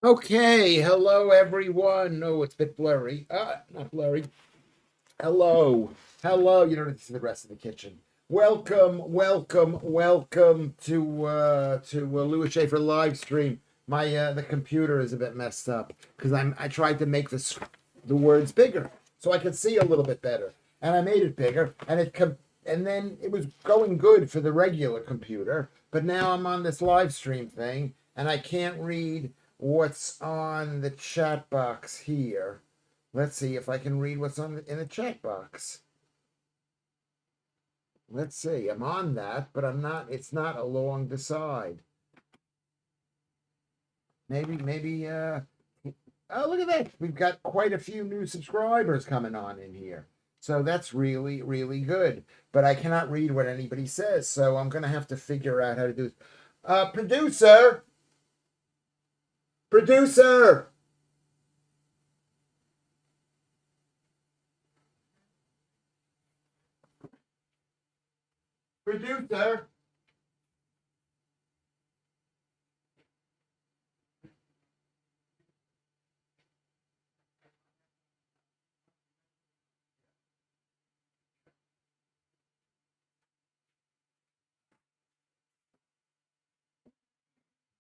Okay, hello everyone. No, it's a bit blurry. Not blurry. Hello, hello. You don't have to see the rest of the kitchen. Welcome to Lewis Schaffer live stream. My the computer is a bit messed up because I tried to make the words bigger so I could see a little bit better, and I made it bigger, and then it was going good for the regular computer, but now I'm on this live stream thing and I can't read what's on the chat box here. Let's see if I can read what's in the chat box. Let's see. I'm on that, but I'm not. It's not along the side. Maybe. Oh, look at that. We've got quite a few new subscribers coming on in here. So that's really, really good. But I cannot read what anybody says, so I'm gonna have to figure out how to do it. Producer, producer, producer.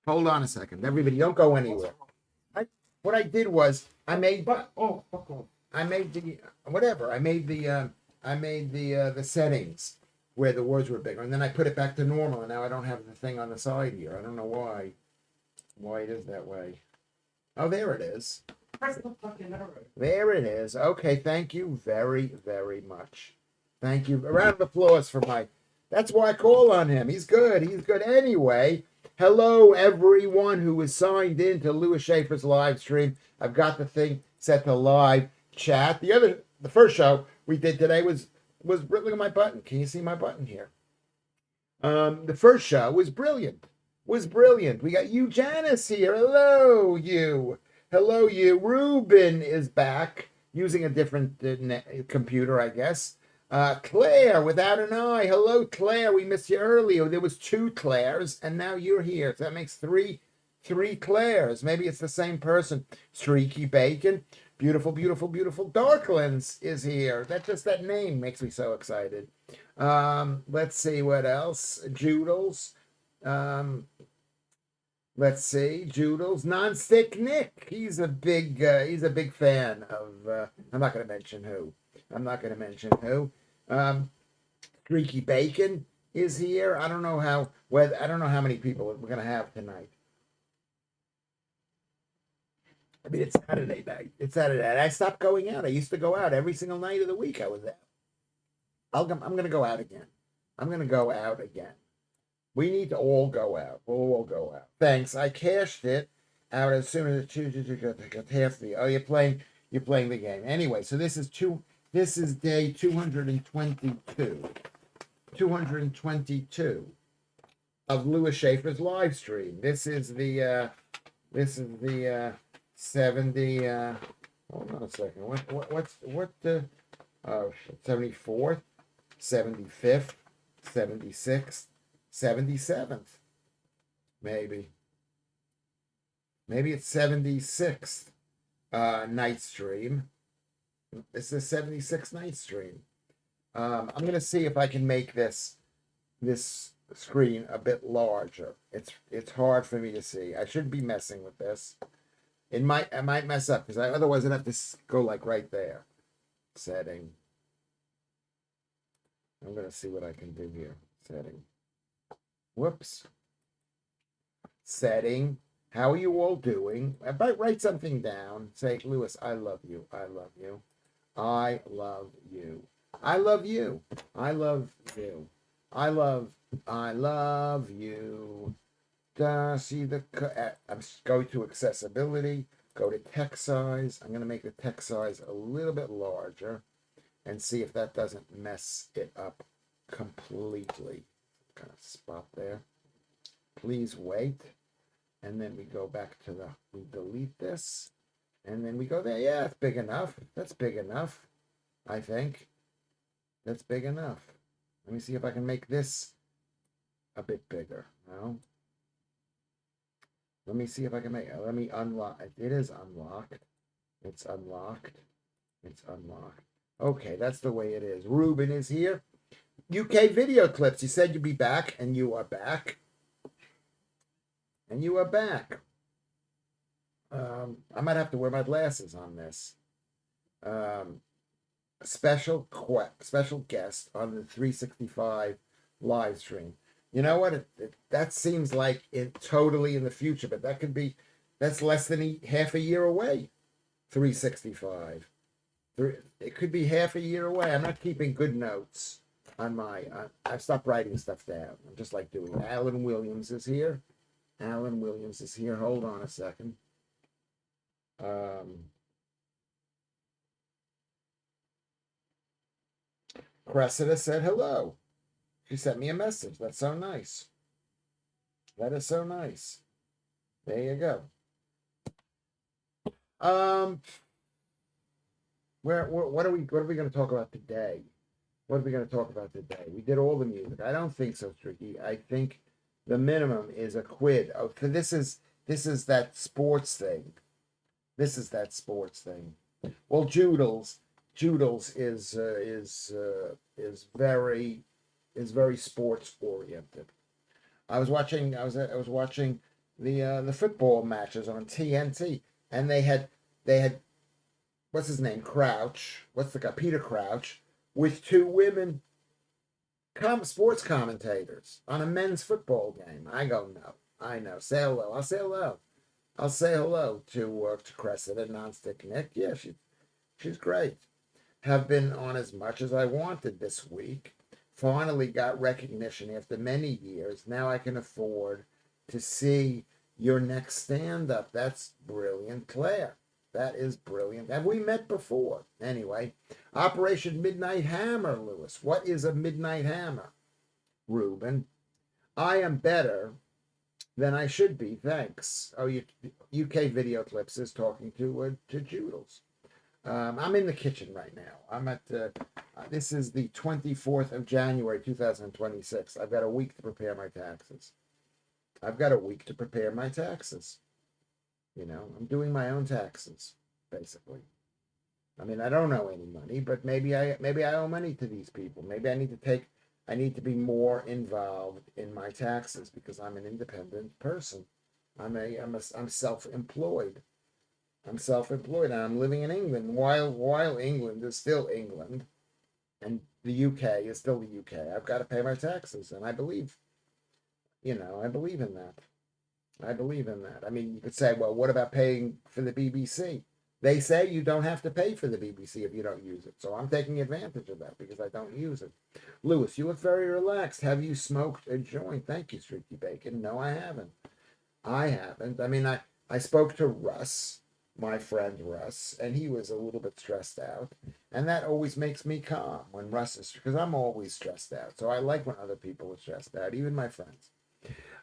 Hold on a second, everybody. Don't go anywhere. I, what I did was I made the whatever. I made the settings where the words were bigger, and then I put it back to normal. And now I don't have the thing on the side here. I don't know why it is that way. Oh, there it is. Press the fucking arrow. There it is. Okay, thank you very much. Thank you. A round of applause for my. That's why I call on him. He's good. He's good anyway. Hello, everyone who is signed in to Lewis Schaffer's live stream. I've got the thing set to live chat. The first show we did today was look at my button. Can you see my button here? The first show was brilliant. Was brilliant. We got you, Janice, here. Hello, you. Hello, you. Ruben is back using a different computer, I guess. Claire, without an eye. Hello, Claire. We missed you earlier. There was two Claires, and now you're here. So that makes three Claires. Maybe it's the same person. Streaky Bacon. Beautiful. Darklands is here. That name makes me so excited. Let's see what else. Joodles. Um, let's see. Joodles. Nonstick Nick. He's a big fan of I'm not gonna mention who. I'm not gonna mention who. Streaky Bacon is here. I don't know how many people we're gonna have tonight. I mean, it's Saturday night. It's Saturday night. I stopped going out. I used to go out every single night of the week. I was out. I'm going to go out again. I'm going to go out again. We need to all go out. We'll all go out. Thanks. I cashed it out as soon as it half the. Oh, You're playing the game anyway. So this is two. This is day 222. 222 of Lewis Schaffer's live stream. This is the 70. Hold on a second. What's the 74th, 75th, 76th, 77th? Maybe it's 76th night stream. This is 76th night stream. I'm gonna see if I can make this screen a bit larger. It's hard for me to see. I shouldn't be messing with this. I might mess up because otherwise I'd have to go like right there. Setting. I'm gonna see what I can do here. Setting. Whoops. Setting. How are you all doing? I might write something down. Say, Lewis, I love you. I love you. I love you. I love you. I love you. I love you. See I'm go to accessibility, go to text size. I'm going to make the text size a little bit larger and see if that doesn't mess it up completely. Kind of spot there. Please wait. And then we go back to we delete this. And then we go there. Yeah, it's big enough. That's big enough. I think. That's big enough. Let me see if I can make this a bit bigger. No. Let me see if I can make it. Let me unlock. It is unlocked. It's unlocked. It's unlocked. Okay, that's the way it is. Ruben is here. UK video clips. You said you'd be back, and you are back. And you are back. I might have to wear my glasses on this. Special guest on the 365 live stream. You know what? That seems like it totally in the future, but that's less than half a year away. 365. It could be half a year away. I'm not keeping good notes on my. I've stopped writing stuff down. I'm just like doing. Alan Williams is here. Alan Williams is here. Hold on a second. Cressida said hello. She sent me a message. That's so nice. That is so nice. There you go. What are we going to talk about today? What are we going to talk about today? We did all the music. I don't think so, Tricky. I think the minimum is a quid. Oh, this is that sports thing. This is that sports thing. Well, Joodles is very sports oriented. I was watching the football matches on TNT, and they had what's his name, Crouch, what's the guy, Peter Crouch, with two women sports commentators on a men's football game. I go, no, I know. Say hello. I'll say hello. I'll say hello to Cressida Nonstick Nick. Yeah, she's great. Have been on as much as I wanted this week. Finally got recognition after many years. Now I can afford to see your next stand-up. That's brilliant, Claire. That is brilliant. Have we met before? Anyway, Operation Midnight Hammer, Lewis. What is a Midnight Hammer? Ruben. I am better than I should be, thanks. Oh, UK Video Clips is talking to Joodles. I'm in the kitchen right now. I'm at, this is the 24th of January, 2026. I've got a week to prepare my taxes. You know, I'm doing my own taxes, basically. I mean, I don't owe any money, but maybe I owe money to these people. Maybe I need to be more involved in my taxes because I'm an independent person. I'm self-employed. I'm self-employed and I'm living in England while England is still England and the UK is still the UK. I've got to pay my taxes, and I believe in that. I mean, you could say, well, what about paying for the BBC? They say you don't have to pay for the BBC if you don't use it. So I'm taking advantage of that because I don't use it. Lewis, you look very relaxed. Have you smoked a joint? Thank you, Streaky Bacon. No, I haven't. I mean, I spoke to Russ, my friend Russ, and he was a little bit stressed out. And that always makes me calm when Russ is, because I'm always stressed out. So I like when other people are stressed out, even my friends.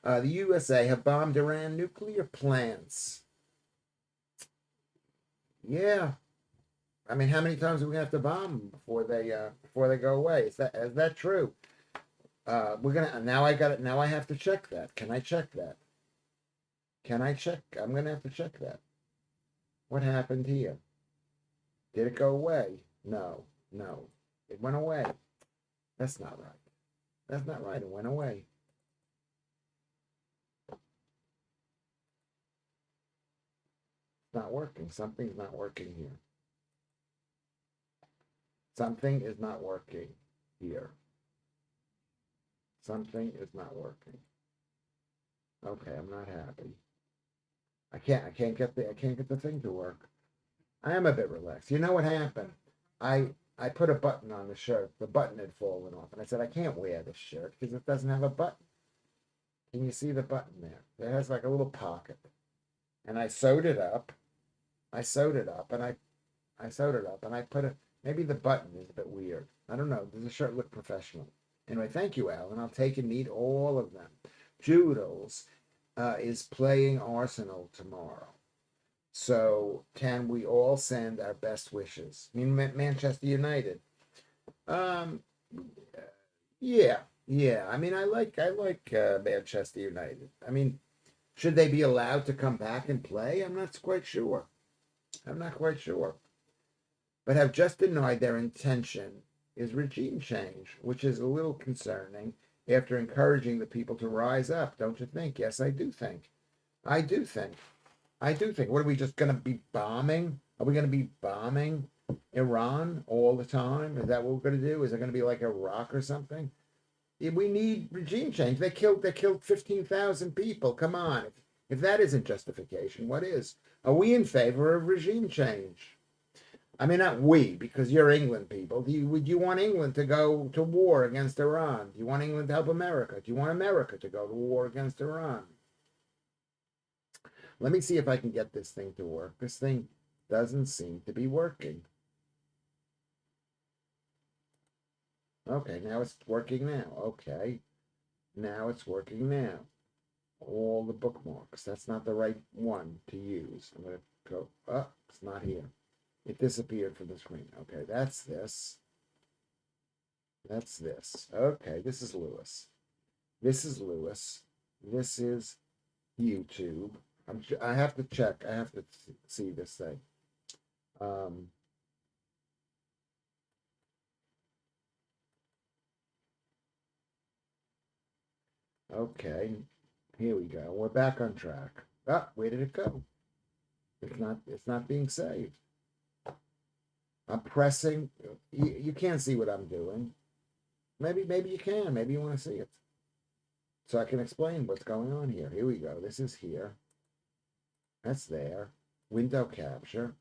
The USA have bombed Iran nuclear plants. Yeah. I mean, how many times are we gonna have to bomb them before they go away? Is that true? We're gonna now. I got it. Now I have to check that. Can I check that? Can I check? I'm gonna have to check that. What happened here? Did it go away? No. It went away. That's not right. That's not right. It went away. It's not working. Something's not working here. Something is not working here. Something is not working. Okay, I'm not happy. I can't get the thing to work. I am a bit relaxed. You know what happened? I put a button on the shirt. The button had fallen off, and I said I can't wear this shirt because it doesn't have a button. Can you see the button there? It has like a little pocket, and I sewed it up. I sewed it up, and I put it. Maybe the button is a bit weird. I don't know. Does the shirt look professional? Anyway, thank you, Alan. I'll take and need all of them. Joodles is playing Arsenal tomorrow. So can we all send our best wishes? I mean, Manchester United. Yeah. I mean, I like Manchester United. I mean, Should they be allowed to come back and play? I'm not quite sure. I'm not quite sure. But have just denied their intention is regime change, which is a little concerning after encouraging the people to rise up, don't you think? Yes, I do think. I do think. I do think. What are we just going to be bombing? Are we going to be bombing Iran all the time? Is that what we're going to do? Is it going to be like Iraq or something? We need regime change. They killed 15,000 people. Come on. If that isn't justification, what is? Are we in favor of regime change? I mean, not we, because you're England people. Would you want England to go to war against Iran? Do you want England to help America? Do you want America to go to war against Iran? Let me see if I can get this thing to work. This thing doesn't seem to be working. Okay, now it's working now. Okay, now it's working now. All the bookmarks. That's not the right one to use. I'm going to go, oh, it's not here. It disappeared from the screen. Okay, that's this. That's this. Okay, this is Lewis. This is Lewis. This is YouTube. I have to check. I have to see this thing. Okay, here we go. We're back on track. Ah, where did it go? It's not being saved. I'm pressing. You can't see what I'm doing. Maybe you can. Maybe you want to see it. So I can explain what's going on here. Here we go. This is here. That's there. Window capture.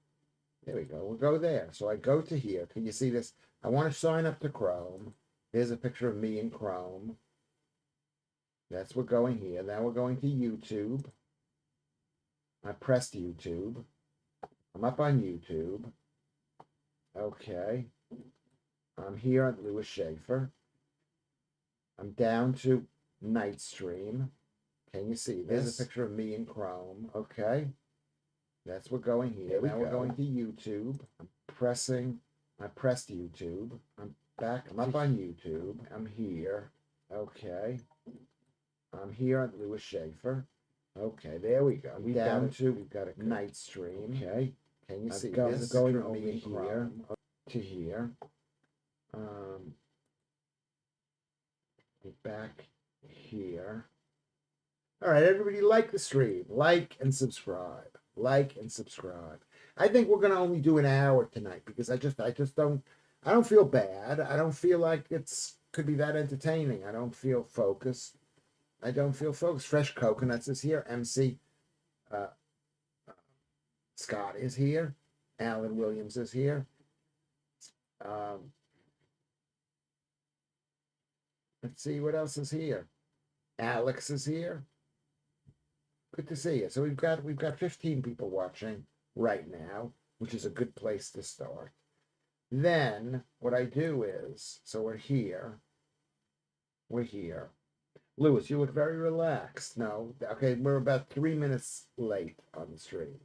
There we go. We'll go there. So I go to here. Can you see this? I want to sign up to Chrome. Here's a picture of me in Chrome. That's we're going here. Now we're going to YouTube. I pressed YouTube. I'm up on YouTube. Okay. I'm here on Lewis Schaffer. I'm down to Night Stream. Can you see this? There's a picture of me in Chrome. Okay. That's we're going here. Now we're going to YouTube. I'm pressing. I pressed YouTube. I'm back. I'm up on YouTube. I'm here. Okay. I'm here on Lewis Schaffer. Okay, there we go. We've got a Night Stream. Okay. Can you see this? Going over here to here. Back here. All right, everybody, like the stream, like and subscribe, like and subscribe. I think we're gonna only do an hour tonight because I just don't. I don't feel bad. I don't feel like could be that entertaining. I don't feel focused. I don't feel focused. Fresh Coconuts is here. MC Scott is here. Alan Williams is here. Let's see what else is here. Alex is here. Good to see you. So we've got 15 people watching right now, which is a good place to start. Then what I do is, so we're here. We're here. Lewis, you look very relaxed. No, okay, we're about 3 minutes late on the stream.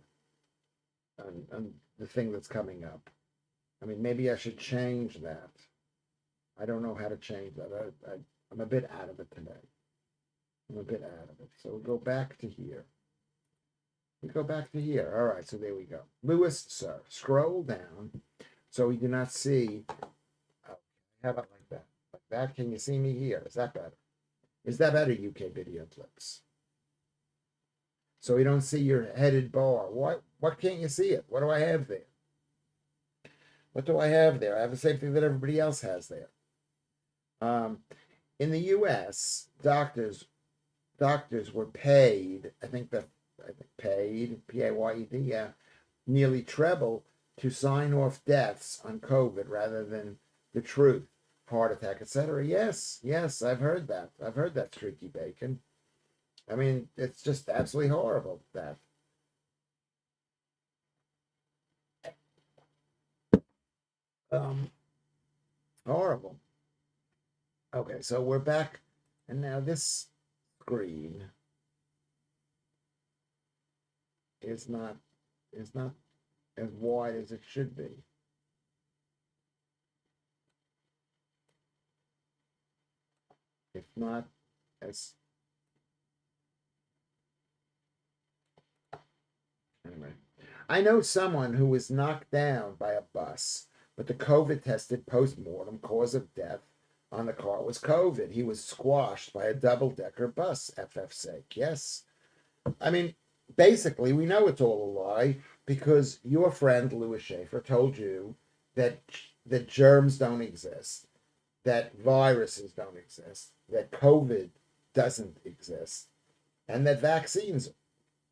On the thing that's coming up. I mean, maybe I should change that. I don't know how to change that. I'm a bit out of it today. I'm a bit out of it. So we'll go back to here. We go back to here. All right, so there we go. Lewis, sir, scroll down so we do not see. How about like that? Like that? Can you see me here? Is that better? Is that better, UK video clips? So we don't see your headed bar. What can't you see it? What do I have there? What do I have there? I have the same thing that everybody else has there. In the U.S., doctors were paid. I think paid, P-A-Y-E-D, yeah, nearly treble to sign off deaths on COVID rather than the truth, heart attack, etc. Yes, I've heard that. I've heard that, Streaky Bacon. I mean, it's just absolutely horrible, that. Horrible. Okay, so we're back, and now this screen is not as wide as it should be. If not as I know someone who was knocked down by a bus, but the COVID tested post-mortem cause of death on the car was COVID. He was squashed by a double-decker bus, FF's sake. Yes. I mean, basically, we know it's all a lie because your friend Lewis Schaffer told you that germs don't exist, that viruses don't exist, that COVID doesn't exist, and that vaccines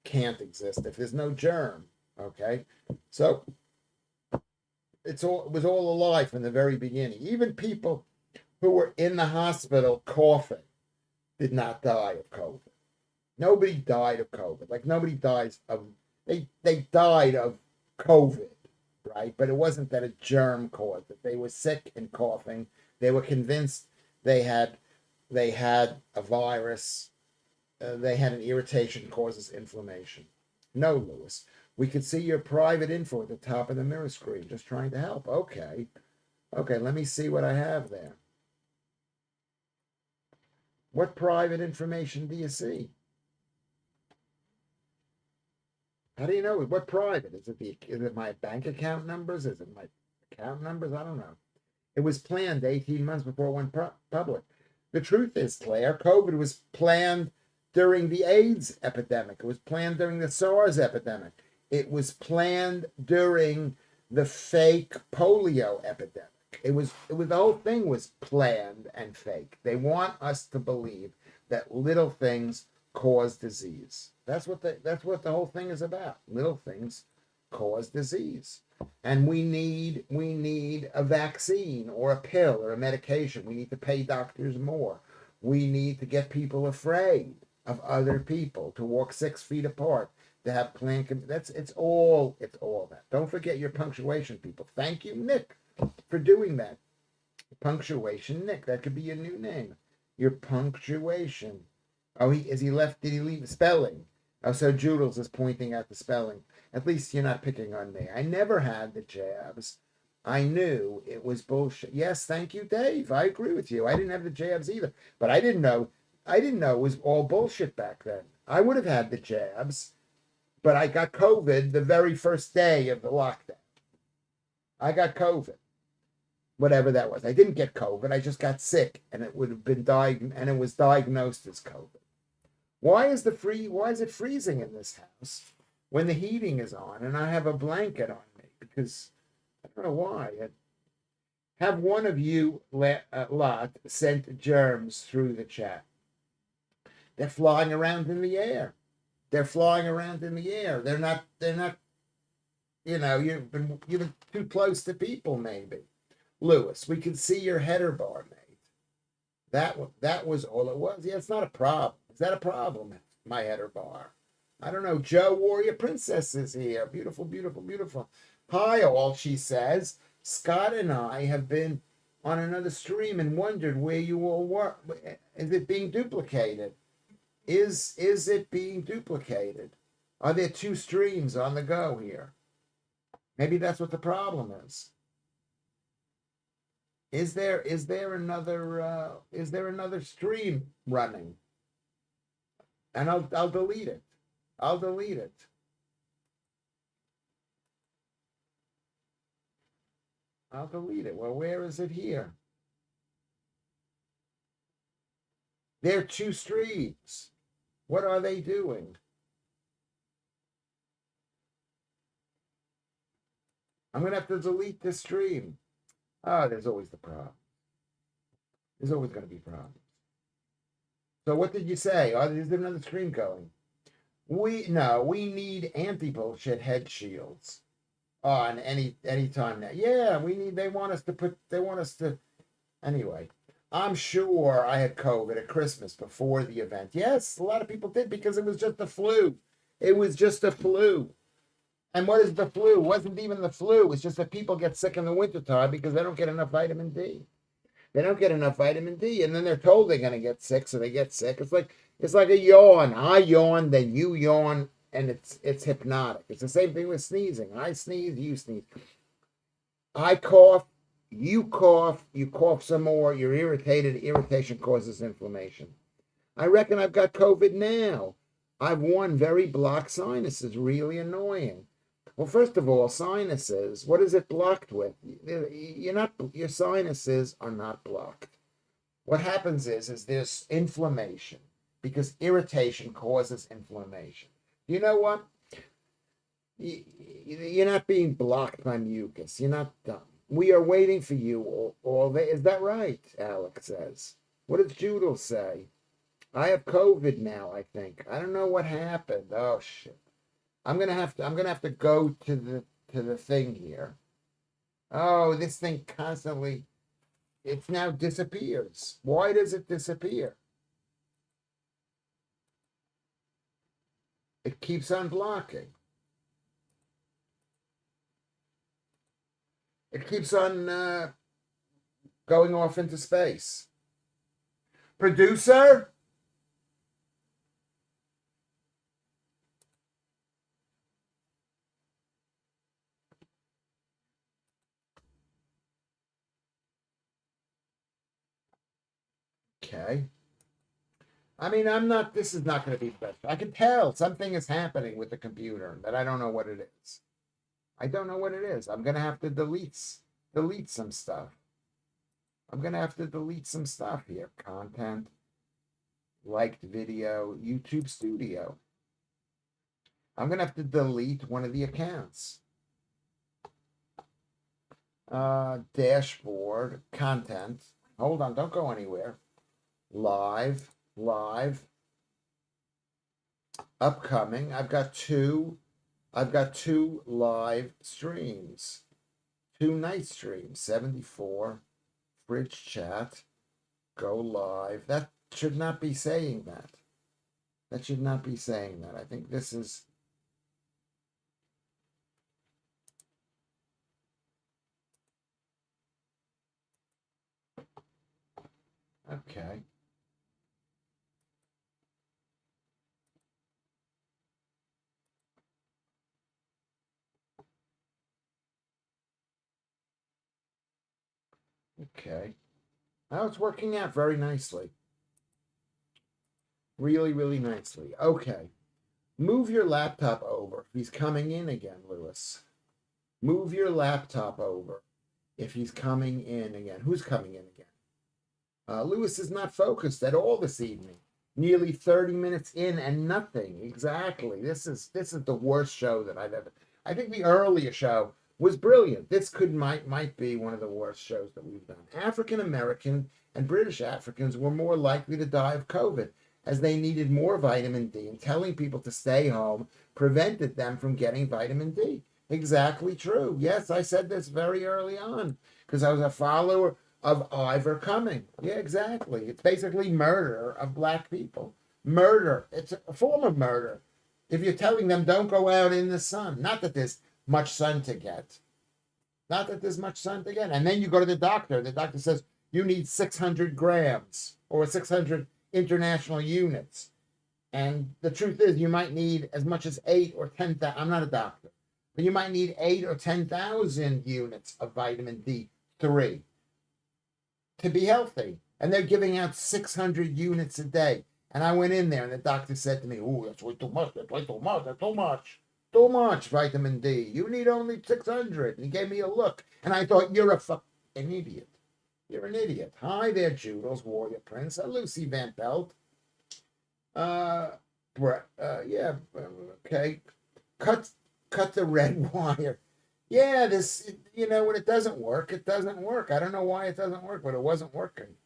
can't exist if there's no germ. Okay, so it was all a lie from the very beginning. Even people who were in the hospital coughing did not die of COVID. Nobody died of COVID. Like nobody dies of they died of COVID, right? But it wasn't that a germ caused it. They were sick and coughing. They were convinced they had a virus. They had an irritation causes inflammation. No, Lewis. We could see your private info at the top of the mirror screen. Just trying to help. Okay. Okay, let me see what I have there. What private information do you see? How do you know? What private? Is it my bank account numbers? Is it my account numbers? I don't know. It was planned 18 months before it went public. The truth is, Claire, COVID was planned during the AIDS epidemic. It was planned during the SARS epidemic. It was planned during the fake polio epidemic. The whole thing was planned and fake. They want us to believe that little things cause disease. That's what the whole thing is about. Little things cause disease. And we need a vaccine or a pill or a medication. We need to pay doctors more. We need to get people afraid of other people, to walk 6 feet apart, to have it's all that. Don't forget your punctuation, people. Thank you, Nick, for doing that. Punctuation Nick. That could be your new name. Your punctuation. Oh, did he leave spelling? Oh, so Joodles is pointing out the spelling. At least you're not picking on me. I never had the jabs. I knew it was bullshit. Yes, thank you, Dave. I agree with you. I didn't have the jabs either. But I didn't know it was all bullshit back then. I would have had the jabs, but I got COVID the very first day of the lockdown. I got COVID. Whatever that was. I didn't get COVID. I just got sick, and it would have been and it was diagnosed as COVID. Why is it freezing in this house when the heating is on and I have a blanket on me? Because I don't know why. Have one of you lot sent germs through the chat. They're flying around in the air. They're flying around in the air. They're not, you've been too close to people, maybe. Lewis, we can see your header bar, mate. That was all it was. Yeah, it's not a problem. Is that a problem, my header bar? I don't know. Joe Warrior Princess is here. Beautiful, beautiful, beautiful. Hi, all, she says. Scott and I have been on another stream and wondered where you all were. Is it being duplicated? Is it being duplicated? Are there 2 streams on the go here? Maybe that's what the problem is. Is there another stream running? And I'll delete it. I'll delete it. I'll delete it. Well, where is it here? There are 2 streams. What are they doing? I'm going to have to delete this stream. Oh, there's always the problem. There's always going to be problems. So what did you say? Oh, is there another stream going? We need anti-bullshit head shields on any time now. Yeah, they want us to anyway. I'm sure I had COVID at Christmas before the event. Yes, a lot of people did because it was just the flu. It was just a flu. And what is the flu? It wasn't even the flu. It's just that people get sick in the wintertime because they don't get enough vitamin D. They don't get enough vitamin D, and then they're told they're going to get sick, so they get sick. It's like a yawn. I yawn, then you yawn, and it's hypnotic. It's the same thing with sneezing. I sneeze, you sneeze. I cough, you cough some more, you're irritated. Irritation causes inflammation. I reckon I've got COVID now. I've one very blocked sinuses, really annoying. Well, first of all, sinuses, what is it blocked with? You're not, your sinuses are not blocked. What happens is there's inflammation because irritation causes inflammation. You know what? You're not being blocked by mucus. You're not dumb. We are waiting for you all day. Is that right? Alex says. What does Judel say? I have COVID now, I think. I don't know what happened. Oh shit. I'm gonna have to go to the thing here. Oh, this thing constantly it now disappears. Why does it disappear? It keeps on blocking. It keeps on going off into space. Producer? Okay. I mean, this is not going to be the best. I can tell something is happening with the computer that I don't know what it is. I don't know what it is. I'm going to have to delete some stuff. I'm going to have to delete some stuff here. Content, liked video, YouTube Studio. I'm going to have to delete one of the accounts. Dashboard, content. Hold on, don't go anywhere. Live, upcoming. I've got two live streams, 2 night streams, 74, fridge chat, go live. That should not be saying that. That should not be saying that. I think this is okay. Okay. Now it's working out very nicely. Really, really nicely. Okay. Move your laptop over. He's coming in again, Lewis. Move your laptop over if he's coming in again. Who's coming in again? Lewis is not focused at all this evening. Nearly 30 minutes in and nothing. Exactly. This is the worst show that I've ever. I think the earlier show was brilliant. This might be one of the worst shows that we've done. African American and British Africans were more likely to die of COVID as they needed more vitamin D, and telling people to stay home prevented them from getting vitamin D. Exactly true. Yes, I said this very early on because I was a follower of Ivor Cumming. Yeah, exactly. It's basically murder of black people. Murder. It's a form of murder. If you're telling them don't go out in the sun, not that there's much sun to get. Not that there's much sun to get. And then you go to the doctor. The doctor says you need 600 grams or 600 international units. And the truth is you might need as much as 8 or 10,000. I'm not a doctor. But you might need 8 or 10,000 units of vitamin D3 to be healthy. And they're giving out 600 units a day. And I went in there and the doctor said to me, "Oh, that's way too much. That's way too much. That's too much. Too much vitamin D. You need only 600." And he gave me a look. And I thought, you're an idiot. You're an idiot. Hi there, Judels, Warrior Prince. Lucy Van Pelt. Yeah, okay. Cut the red wire. Yeah, when it doesn't work, it doesn't work. I don't know why it doesn't work, but it wasn't working.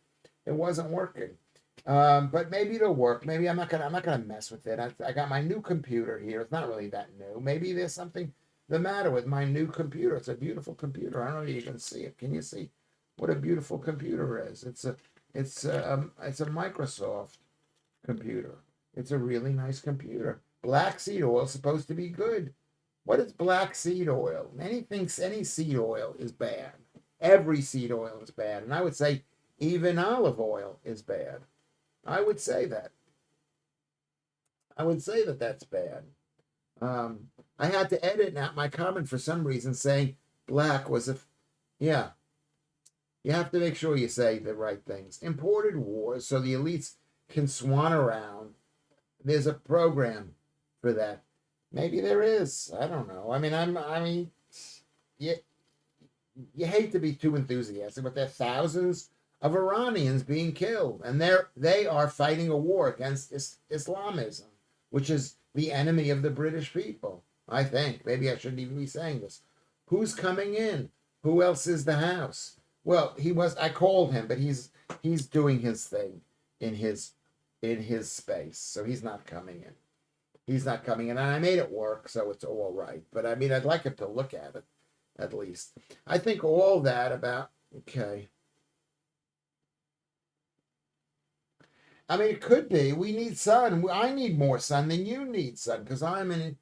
It wasn't working. But maybe it'll work. Maybe I'm not gonna mess with it. I got my new computer here. It's not really that new. Maybe there's something the matter with my new computer. It's a beautiful computer. I don't know if you can see it. Can you see what a beautiful computer is? It's a Microsoft computer. It's a really nice computer. Black seed oil is supposed to be good. What is black seed oil? Any seed oil is bad. Every seed oil is bad. And I would say even olive oil is bad. I would say that. That's bad. I had to edit out my comment for some reason saying black was yeah. You have to make sure you say the right things. Imported wars so the elites can swan around. There's a program for that. Maybe there is. I don't know. I mean, you, you hate to be too enthusiastic, but there are thousands of Iranians being killed, and they are fighting a war against Islamism, which is the enemy of the British people. I think maybe I shouldn't even be saying this. Who's coming in? Who else is the house? Well, he was. I called him, but he's doing his thing in his space, so he's not coming in. He's not coming in, and I made it work, so it's all right. But I mean, I'd like him to look at it at least. I think all that about okay. I mean, it could be. We need sun. I need more sun than you need sun because I'm,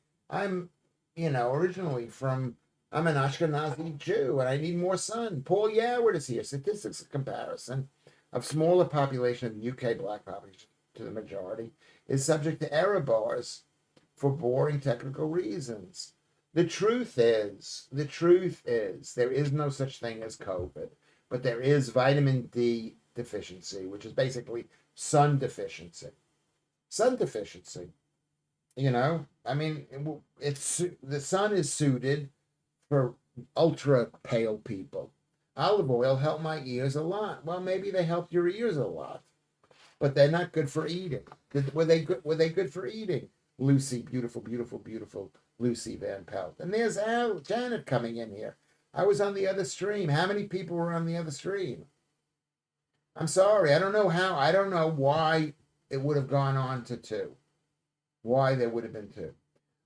originally from, I'm an Ashkenazi Jew and I need more sun. Paul Yoward is here. Statistics comparison of smaller population of UK black population to the majority is subject to error bars for boring technical reasons. The truth is, there is no such thing as COVID, but there is vitamin D deficiency, which is basically sun deficiency. Sun deficiency. I mean, it's the sun is suited for ultra pale people. Olive oil helped my ears a lot. Well, maybe they helped your ears a lot, but they're not good for eating. Were they good? Were they good for eating? Lucy, beautiful, beautiful, beautiful Lucy Van Pelt. And there's Janet coming in here. I was on the other stream. How many people were on the other stream? I'm sorry. I don't know how. I don't know why it would have gone on to two. Why there would have been two.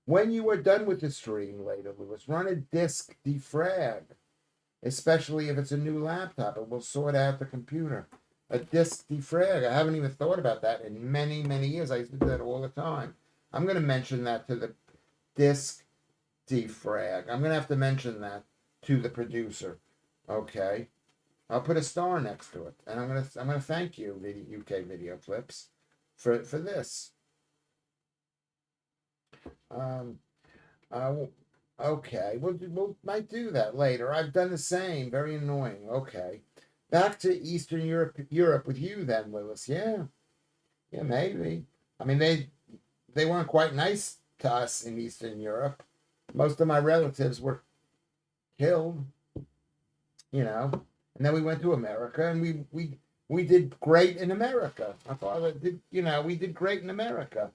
When you are done with the stream later, Lewis, run a disk defrag, especially if it's a new laptop. It will sort out the computer. A disk defrag. I haven't even thought about that in many, many years. I used to do that all the time. I'm going to mention that to the disk defrag. I'm going to have to mention that to the producer. Okay. I'll put a star next to it, and I'm gonna thank you, the UK Video Clips, for this. Um, okay, we'll might do that later. I've done the same. Very annoying. Okay, back to Eastern Europe with you then, Lewis. Yeah, maybe. I mean, they weren't quite nice to us in Eastern Europe. Most of my relatives were killed. And then we went to America, and we did great in America. My father did, we did great in America.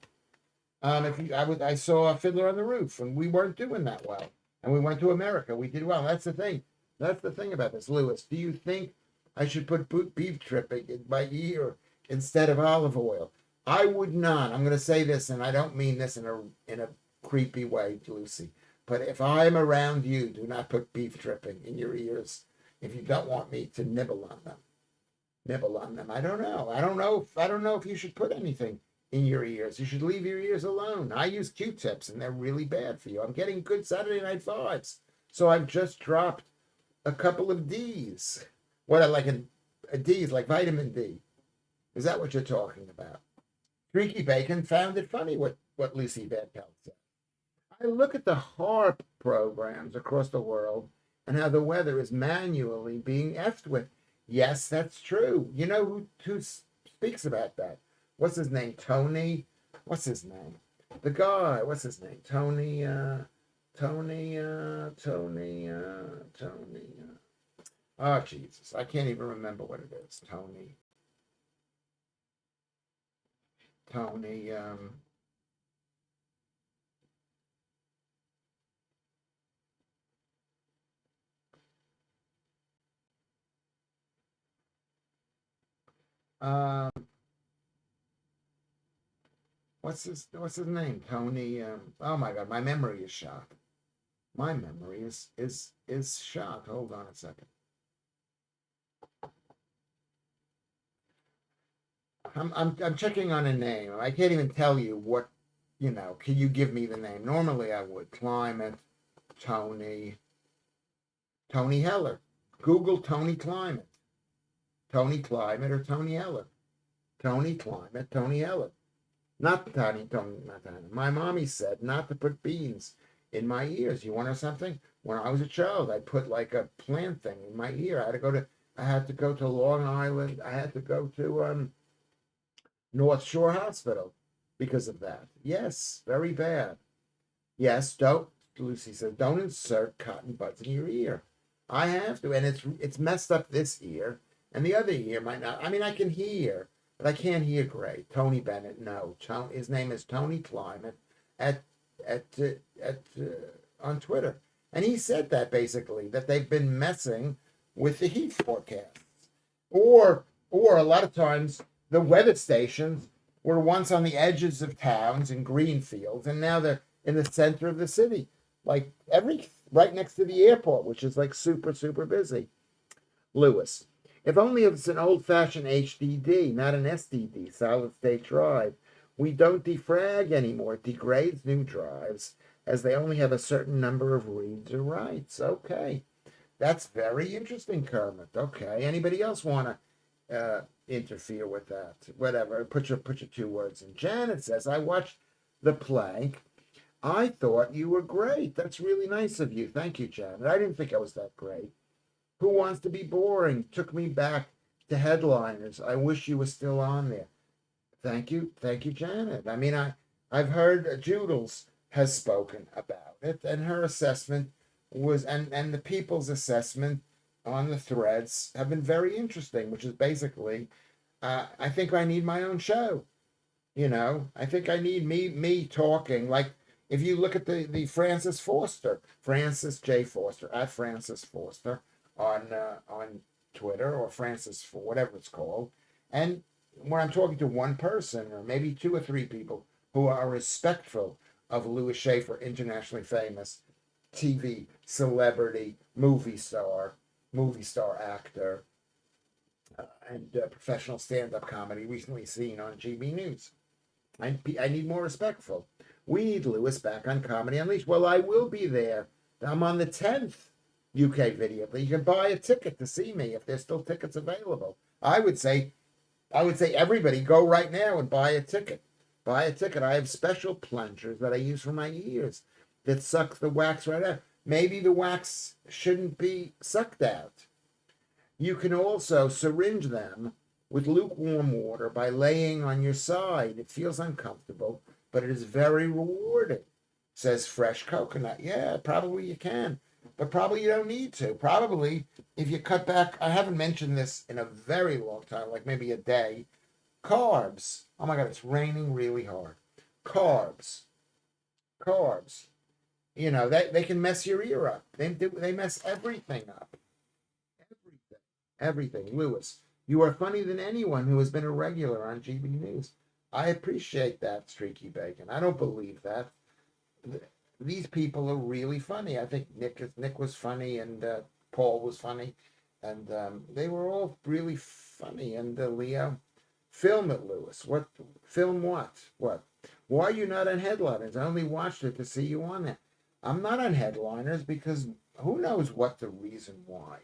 I saw a Fiddler on the Roof, and we weren't doing that well. And we went to America. We did well. That's the thing. That's the thing about this, Lewis. Do you think I should put beef dripping in my ear instead of olive oil? I would not. I'm going to say this, and I don't mean this in a creepy way, Lucy. But if I'm around you, do not put beef dripping in your ears if you don't want me to nibble on them. I don't know. I don't know if you should put anything in your ears. You should leave your ears alone. I use Q-tips, and they're really bad for you. I'm getting good Saturday Night vibes. So I've just dropped a couple of D's. What, like a D is like vitamin D. Is that what you're talking about? Streaky Bacon found it funny what Lucy Van Pelt said. I look at the HARP programs across the world and how the weather is manually being effed with. Yes, that's true. You know who speaks about that? What's his name? Tony? What's his name? The guy. What's his name? Tony. Oh, Jesus. I can't even remember what it is. Tony. What's his name? Tony. Oh my God, my memory is shot. My memory is shot. Hold on a second. I'm checking on a name. I can't even tell you what. Can you give me the name? Normally I would. Climate. Tony Heller. Google Tony Climate. Tony Climate or Tony Heller. Tony Climate, Tony Heller. Not Tony. My mommy said not to put beans in my ears. You want to know something? When I was a child, I put like a plant thing in my ear. I had to go to Long Island. I had to go to North Shore Hospital because of that. Yes, very bad. Yes, don't, Lucy says, don't insert cotton buds in your ear. I have to, and it's messed up this ear, and the other ear might not. I mean, I can hear, but I can't hear great. Tony Bennett, no. His name is Tony Climate at at at on Twitter, and he said that basically that they've been messing with the heat forecasts, or a lot of times the weather stations were once on the edges of towns and green fields, and now they're in the center of the city, like right next to the airport, which is like super busy. Lewis, if only it's an old-fashioned HDD, not an SDD, solid state drive. We don't defrag anymore. It degrades new drives as they only have a certain number of reads or writes. Okay, that's very interesting, Kermit. Okay, anybody else want to interfere with that? Whatever. Put your 2 words in. Janet says, I watched the play. I thought you were great. That's really nice of you. Thank you, Janet. I didn't think I was that great. Who Wants to Be Boring took me back to headliners. I wish you were still on there. Thank you, Janet. I mean, I've heard Judels has spoken about it, and her assessment was, and the people's assessment on the threads have been very interesting, which is basically, I think I need my own show. I think I need me talking. Like if you look at the Francis J. Foster at Francis Foster on Twitter, or Francis for whatever it's called, and when I'm talking to one person or maybe 2 or 3 people who are respectful of Lewis Schaffer, internationally famous TV celebrity, movie star actor, and professional stand-up comedy, recently seen on GB News. I need more respectful. We need Lewis back on Comedy Unleashed. Well, I will be there. I'm on the 10th UK video. You can buy a ticket to see me if there's still tickets available. I would say everybody go right now and buy a ticket. Buy a ticket. I have special plungers that I use for my ears that suck the wax right out. Maybe the wax shouldn't be sucked out. You can also syringe them with lukewarm water by laying on your side. It feels uncomfortable, but it is very rewarding, says Fresh Coconut. Yeah, probably you can, but probably you don't need to. Probably if you cut back, I haven't mentioned this in a very long time, like maybe a day, carbs. Oh my God, it's raining really hard. Carbs. They can mess your ear up. They mess everything up. Everything. Lewis, you are funnier than anyone who has been a regular on GB News. I appreciate that, Streaky Bacon. I don't believe that. These people are really funny. I think Nick was funny, and Paul was funny, and they were all really funny. And Leo, film it, Lewis. What film? What? Why are you not on Headliners? I only watched it to see you on there. I'm not on Headliners because who knows what the reason why.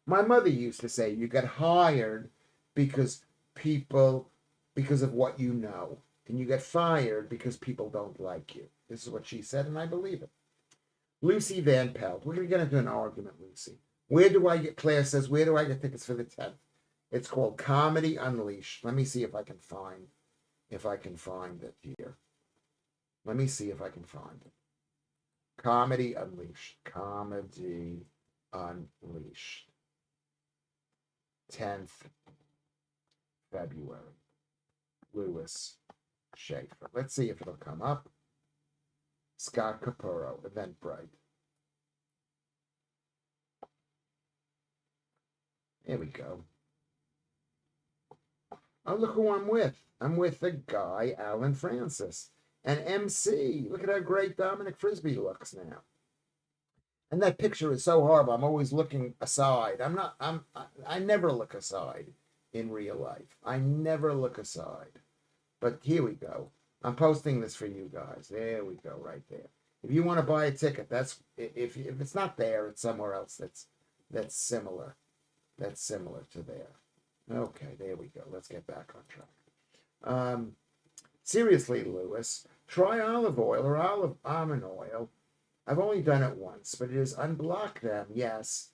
My mother used to say you get hired because of what you know, and you get fired because people don't like you. This is what she said, and I believe it. Lucy Van Pelt. We're going to get into an argument, Lucy. Claire says, where do I get tickets for the 10th? It's called Comedy Unleashed. Let me see if I can find it here. Let me see if I can find it. Comedy Unleashed. Comedy Unleashed. 10th February. Lewis Schaffer. Let's see if it'll come up. Scott Capurro, Eventbrite. There we go. Oh, look who I'm with. I'm with the guy, Alan Francis. And MC. Look at how great Dominic Frisby looks now. And that picture is so horrible. I'm always looking aside. I never look aside in real life. I never look aside. But here we go. I'm posting this for you guys. There we go, right there. If you want to buy a ticket, that's if it's not there, it's somewhere else that's similar. That's similar to there. Okay, there we go. Let's get back on track. Seriously, Lewis, try olive oil or almond oil. I've only done it once, but it has unblocked them. Yes,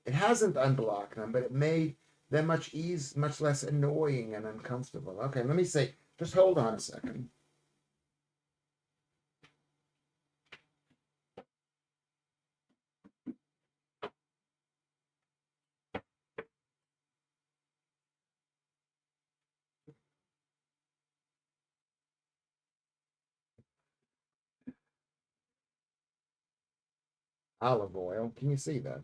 it hasn't unblocked them, but it made them much less annoying and uncomfortable. Okay, let me see. Just hold on a second. Olive oil. Can you see that?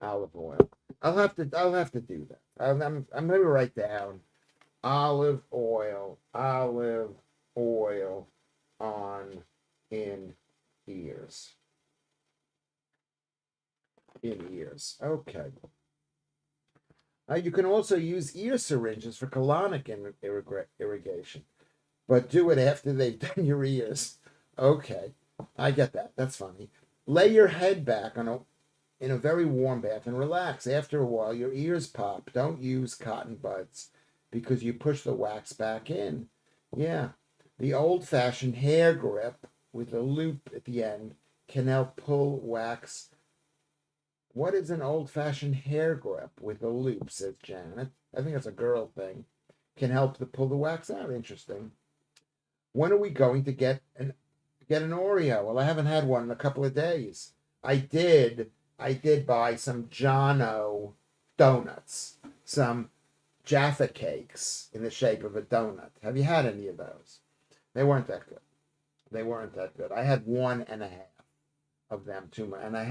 Olive oil. I'll have to do that. I'm gonna write down olive oil on in ears. In ears. Okay. You can also use ear syringes for colonic irrigation, but do it after they've done your ears. Okay, I get that. That's funny. Lay your head back in a very warm bath and relax. After a while, your ears pop. Don't use cotton buds because you push the wax back in. Yeah, the old-fashioned hair grip with a loop at the end can help pull wax. What is an old-fashioned hair grip with a loop, says Janet. I think that's a girl thing. Can help to pull the wax out. Interesting. When are we going to get an Oreo? Well, I haven't had one in a couple of days. I did buy some Jono donuts, some Jaffa cakes in the shape of a donut. Have you had any of those? They weren't that good. They weren't that good. I had one and a half of them too much, and I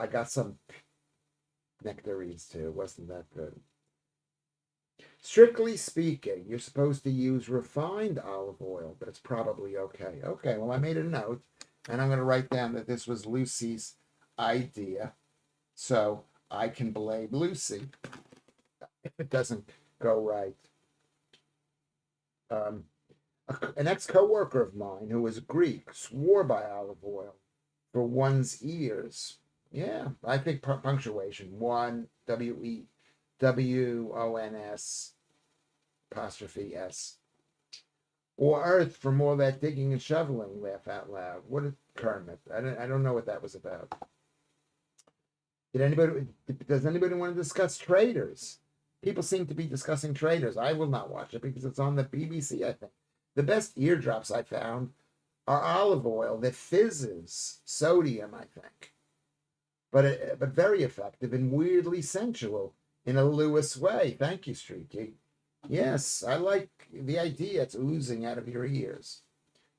got some nectarines too. It wasn't that good. Strictly speaking, you're supposed to use refined olive oil, but it's probably okay. Okay, well, I made a note, and I'm going to write down that this was Lucy's idea, so I can blame Lucy if it doesn't go right. An ex-coworker of mine who was Greek swore by olive oil for one's ears. Yeah, I think punctuation. One, WEWONS apostrophe S. Or earth from all that digging and shoveling, laugh out loud. What is Kermit? I don't know what that was about. Does anybody want to discuss traders? People seem to be discussing traders. I will not watch it because it's on the BBC, I think. The best eardrops I found are olive oil that fizzes sodium, I think. But very effective and weirdly sensual in a Lewis way. Thank you, Streaky. Yes, I like the idea. It's oozing out of your ears.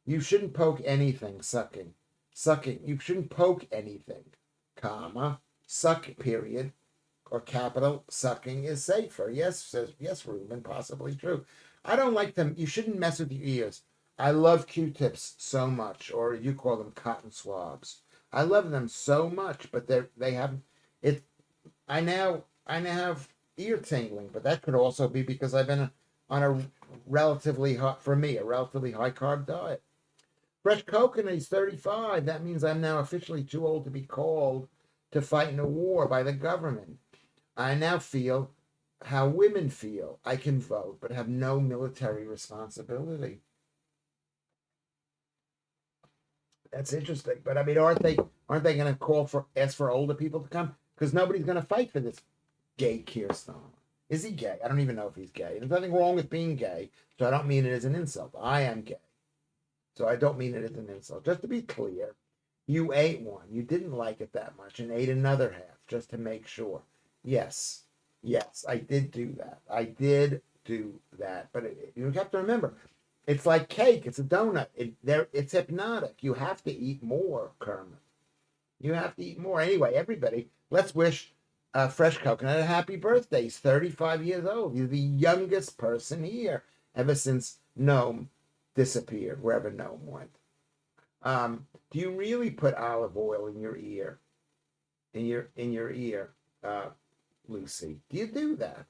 You shouldn't poke anything, sucking. Sucking. You shouldn't poke anything, comma, suck, period, or capital, sucking is safer. Yes, says, yes, Ruben, possibly true. I don't like them. You shouldn't mess with your ears. I love Q-tips so much, or you call them cotton swabs. I love them so much, but they have it. I now have ear tingling, but that could also be because I've been on a relatively hot, for me, a relatively high carb diet. Fresh coconut, he's 35. That means I'm now officially too old to be called to fight in a war by the government. I now feel how women feel. I can vote, but have no military responsibility. That's interesting. But I mean, aren't they going to ask for older people to come? Because nobody's going to fight for this gay Keir Starmer. Is he gay? I don't even know if he's gay. There's nothing wrong with being gay, so I don't mean it as an insult. I am gay, so I don't mean it as an insult. Just to be clear, you ate one. You didn't like it that much and ate another half just to make sure. Yes, I did do that. I did do that. But you have to remember, it's like cake. It's a donut. It's hypnotic. You have to eat more, Kermit. You have to eat more. Anyway, everybody, let's wish Fresh Coconut a happy birthday. He's 35 years old. He's the youngest person here ever since Gnome disappeared, wherever Gnome went. Do you really put olive oil in your ear? In your ear, Lucy? Do you do that?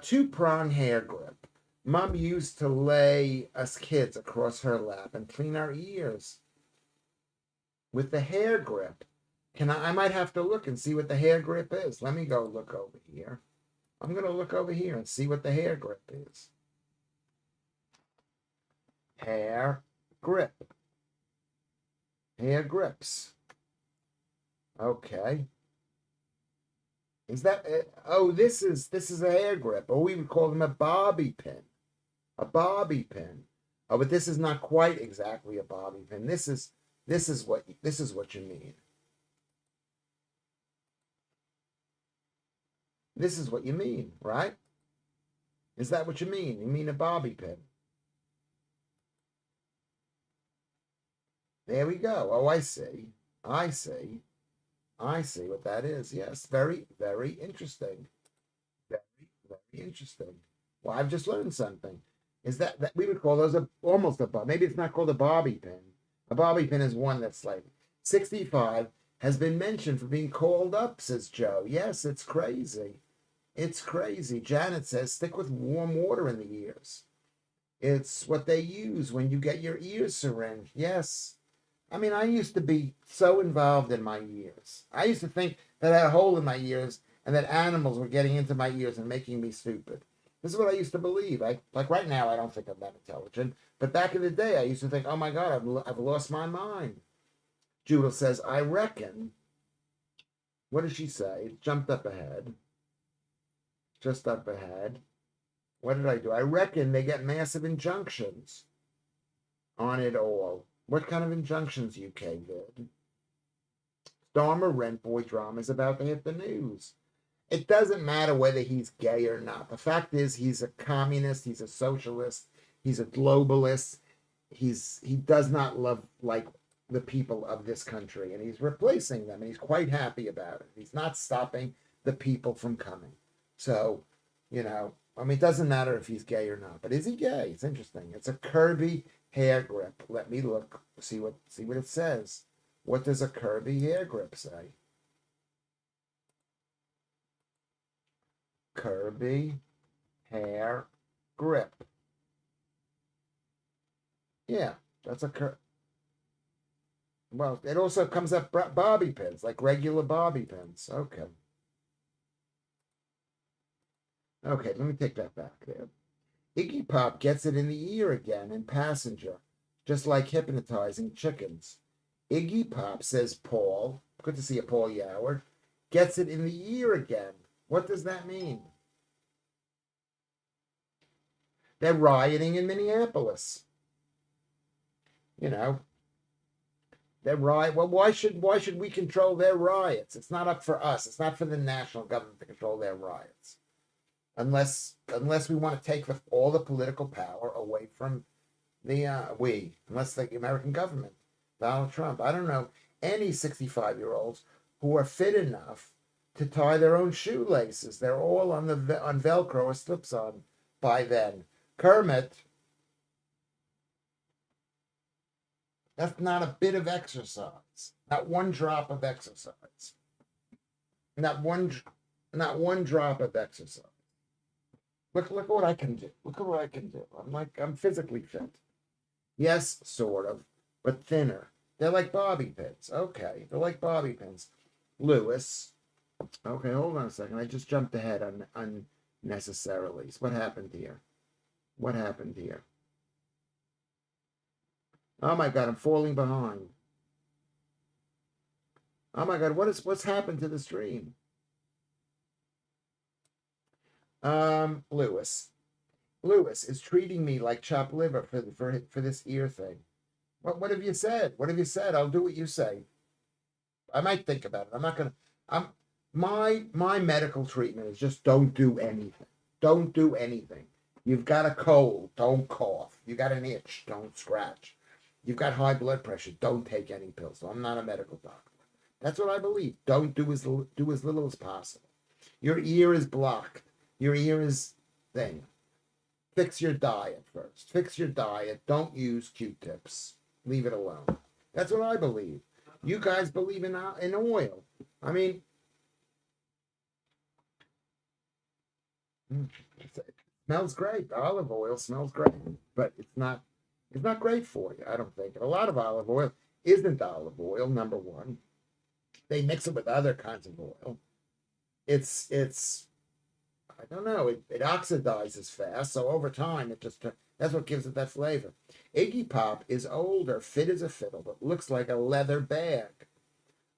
Two-prong hair grip. Mom used to lay us kids across her lap and clean our ears with the hair grip. I might have to look and see what the hair grip is. Let me go look over here. I'm going to look over here and see what the hair grip is. Hair grip. Hair grips. Okay. Is that it? Oh, this is a hair grip. Or we would call them a bobby pin. A bobby pin. Oh, but this is not quite exactly a bobby pin. This is what you mean. This is what you mean, right? Is that what you mean? You mean a bobby pin? There we go. Oh, I see. I see. I see what that is. Yes, very, very interesting. Very, very interesting. Well, I've just learned something. Is that we would call those almost a bob? Maybe it's not called a bobby pin. A bobby pin is one that's like 65 has been mentioned for being called up, says Joe. Yes, it's crazy. It's crazy. Janet says stick with warm water in the ears. It's what they use when you get your ears syringed. Yes. I mean, I used to be so involved in my ears. I used to think that I had a hole in my ears and that animals were getting into my ears and making me stupid. This is what I used to believe. Like right now, I don't think I'm that intelligent. But back in the day, I used to think, oh my God, I've lost my mind. Judith says, I reckon. What does she say? It jumped up ahead. Just up ahead. What did I do? I reckon they get massive injunctions on it all. What kind of injunctions, UK did? Stormer Rent Boy drama is about to hit the news. It doesn't matter whether he's gay or not. The fact is, he's a communist, he's a socialist, he's a globalist. He does not love like the people of this country, and he's replacing them, and he's quite happy about it. He's not stopping the people from coming. So, I mean, it doesn't matter if he's gay or not. But is he gay? It's interesting. It's a Kirby hair grip. Let me look. See what it says. What does a Kirby hair grip say? Kirby hair grip. Yeah, that's a well, it also comes up bobby pins, like regular bobby pins. Okay. Okay, let me take that back there. Iggy Pop gets it in the ear again in Passenger, just like hypnotizing chickens. Iggy Pop, says Paul, good to see you, Paul Yoward, gets it in the ear again. What does that mean? They're rioting in Minneapolis. You know, they're riot. Well, why should we control their riots? It's not up for us. It's not for the national government to control their riots, unless we want to take all the political power away from unless the American government, Donald Trump. I don't know any 65-year-olds who are fit enough to tie their own shoelaces. They're all on Velcro or slips on by then. Kermit, that's not a bit of exercise. Not one drop of exercise. Not one drop of exercise. Look what I can do. Look at what I can do. I'm physically fit. Yes, sort of, but thinner. They're like bobby pins. Okay, they're like bobby pins. Lewis. Okay, hold on a second. I just jumped ahead unnecessarily. So what happened here? What happened here? Oh my God, I'm falling behind. Oh my God, what's happened to the stream? Lewis. Lewis is treating me like chopped liver for this ear thing. What have you said? What have you said? I'll do what you say. I might think about it. I'm not gonna. I'm my medical treatment is just don't do anything. Don't do anything. You've got a cold, don't cough. You got an itch, don't scratch. You've got high blood pressure, don't take any pills. So I'm not a medical doctor. That's what I believe. Don't do as little as possible. Your ear is blocked. Your ear is thing. Fix your diet first. Fix your diet. Don't use Q-tips. Leave it alone. That's what I believe. You guys believe in oil. I mean, it smells great. Olive oil smells great, but it's not great for you. I don't think. A lot of olive oil isn't olive oil. Number one, they mix it with other kinds of oil. It's I don't know. It oxidizes fast, so over time, that's what gives it that flavor. Iggy Pop is older, fit as a fiddle, but looks like a leather bag.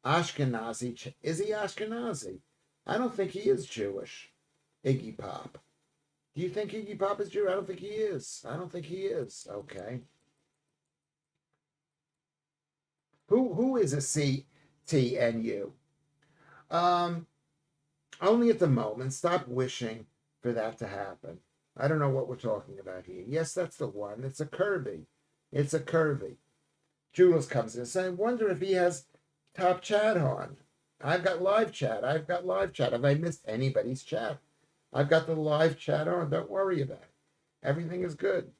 Ashkenazi. Is he Ashkenazi? I don't think he is Jewish. Iggy Pop. Do you think Iggy Pop is Jewish? I don't think he is. I don't think he is. Okay. Who is a CTNU? Only at the moment. Stop wishing for that to happen. I don't know what we're talking about here. Yes, that's the one. It's a Kirby. It's a Kirby. Jules comes in saying, wonder if he has top chat on. I've got live chat. I've got live chat. Have I missed anybody's chat? I've got the live chat on. Don't worry about it. Everything is good.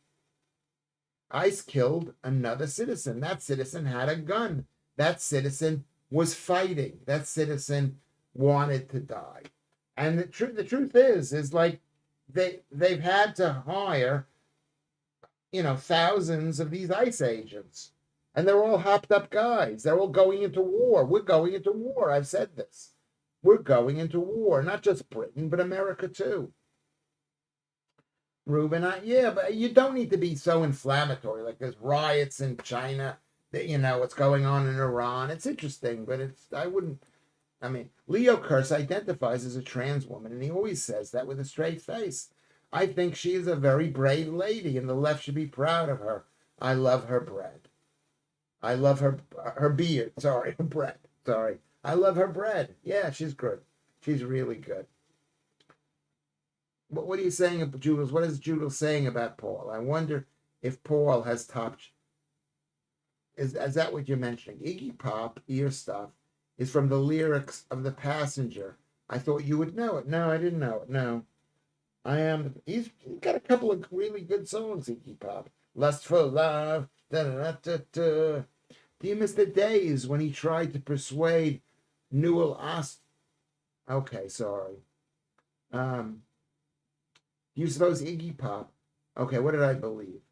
ICE killed another citizen. That citizen had a gun. That citizen was fighting. That citizen wanted to die. And the truth is like they've had to hire, thousands of these ICE agents. And they're all hopped up guys. They're all going into war. We're going into war. I've said this. We're going into war. Not just Britain, but America too. Ruben, yeah, but you don't need to be so inflammatory. Like there's riots in China, what's going on in Iran. It's interesting, but Leo Kurtz identifies as a trans woman, and he always says that with a straight face. I think she is a very brave lady, and the left should be proud of her. I love her bread. I love her beard. Sorry, her bread. Sorry. I love her bread. Yeah, she's good. She's really good. What are you saying, Jules? What is Jules saying about Paul? I wonder if Paul has topped. Is that what you're mentioning? Iggy Pop ear stuff is from the lyrics of The Passenger. I thought you would know it. No, I didn't know it. No. He's got a couple of really good songs, Iggy Pop. Lust for Love. Da, da, da, da. Do you miss the days when he tried to persuade Newell Ost? Okay, sorry. Do you suppose Iggy Pop? Okay, what did I believe?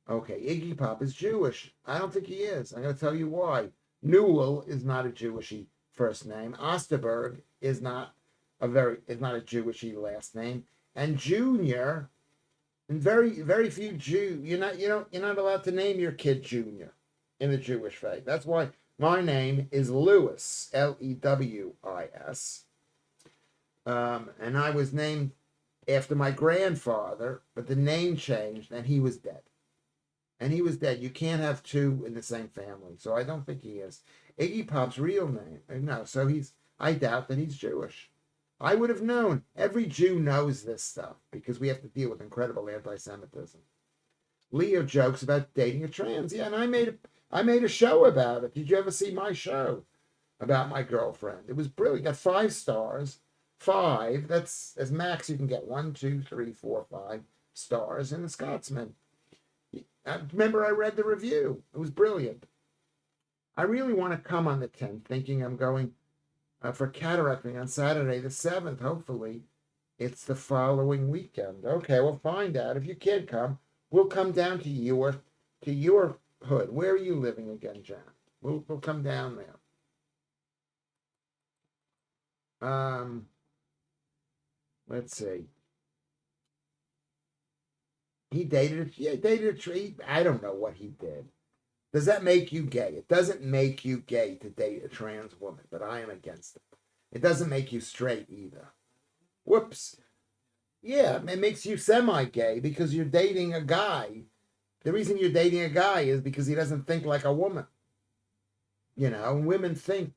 Okay, Iggy Pop is Jewish. I don't think he is. I'm going to tell you why. Newell is not a Jewishy first name. Osterberg is not a Jewishy last name. And Junior, and very, very few Jews. You're not allowed to name your kid Junior in the Jewish faith. That's why my name is Lewis, Lewis. And I was named after my grandfather, but the name changed, and he was dead. You can't have two in the same family, so I don't think he is. Iggy Pop's real name, no, so I doubt that he's Jewish. I would have known. Every Jew knows this stuff because we have to deal with incredible anti-Semitism. Leo jokes about dating a trans. Yeah, and I made a show about it. Did you ever see my show about my girlfriend? It was brilliant. Got 5 stars. 5. That's as max you can get. 1, 2, 3, 4, 5 stars in The Scotsman. I remember I read the review. It was brilliant. I really want to come on the 10th, thinking I'm going for cataracting on Saturday the 7th. Hopefully, it's the following weekend. Okay, we'll find out. If you can't come, we'll come down to your hood. Where are you living again, John? We'll come down there. Let's see. He dated a tree. I don't know what he did. Does that make you gay? It doesn't make you gay to date a trans woman, but I am against it. It doesn't make you straight either. Whoops. Yeah, it makes you semi-gay because you're dating a guy. The reason you're dating a guy is because he doesn't think like a woman. Women think.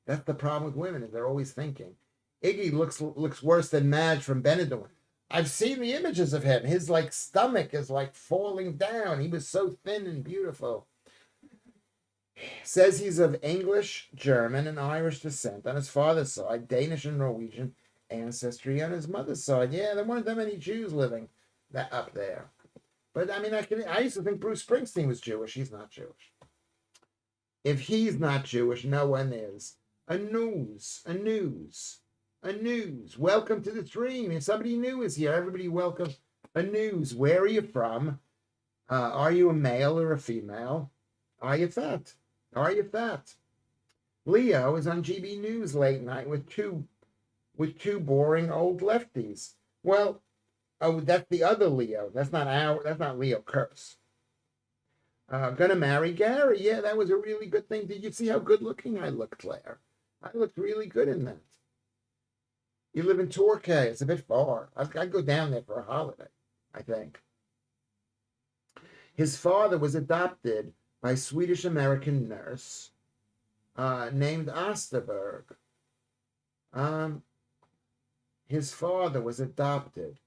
That's the problem with women, is they're always thinking. Iggy looks worse than Madge from Benidorm. I've seen the images of him. His stomach is falling down. He was so thin and beautiful. Says he's of English, German, and Irish descent on his father's side, Danish and Norwegian ancestry on his mother's side. Yeah, there weren't that many Jews living up there. But I used to think Bruce Springsteen was Jewish. He's not Jewish. If he's not Jewish, no one is. A news. Welcome to the stream. If somebody new is here, everybody welcome. A news. Where are you from? Are you a male or a female? Are you fat? Leo is on GB News late night with two boring old lefties. Well, that's the other Leo. That's not Leo Kurtz. Gonna marry Gary. Yeah, that was a really good thing. Did you see how good looking I looked, Claire? I looked really good in that. You live in Torquay. It's a bit far. I'd go down there for a holiday, I think. His father was adopted by a Swedish-American nurse named Osterberg. His father was adopted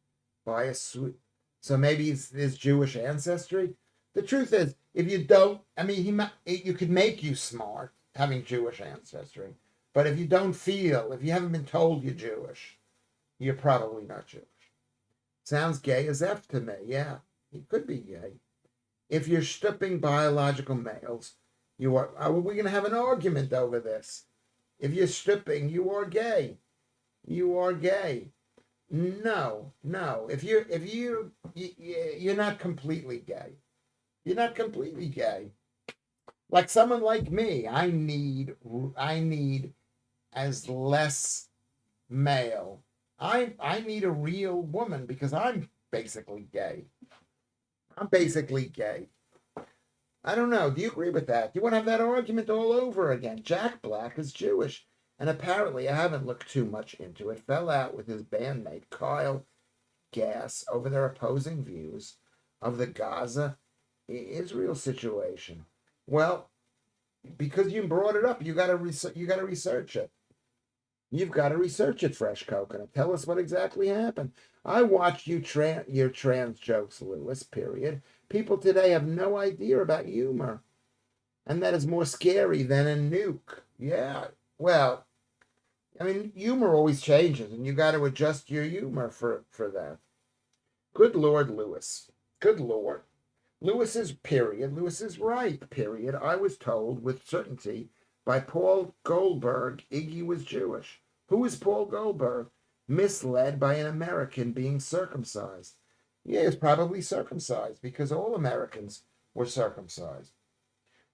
by so maybe his Jewish ancestry. The truth is, if you don't, I mean, you could make you smart having Jewish ancestry, but if you don't feel, if you haven't been told you're Jewish, you're probably not Jewish. Sounds gay as F to me. Yeah, you could be gay. If you're stripping biological males, you are we going to have an argument over this? If you're stripping, you are gay. You are gay. No. You're not completely gay. You're not completely gay. Like someone like me, I need as less male. I need a real woman because I'm basically gay. I'm basically gay. I don't know. Do you agree with that? Do you want to have that argument all over again? Jack Black is Jewish, and apparently, I haven't looked too much into it, fell out with his bandmate Kyle Gass over their opposing views of the Gaza Israel situation. Well, because you brought it up, you got to research it. You've got to research it, Fresh Coconut. Tell us what exactly happened. I watched your trans jokes, Lewis, period. People today have no idea about humor. And that is more scary than a nuke. Yeah, well, I mean, humor always changes, and you got to adjust your humor for that. Good Lord, Lewis. Good Lord. Lewis is right, period. I was told with certainty by Paul Goldberg Iggy was Jewish. Who is Paul Goldberg? Misled by an American being circumcised. Yeah, he was probably circumcised because all Americans were circumcised.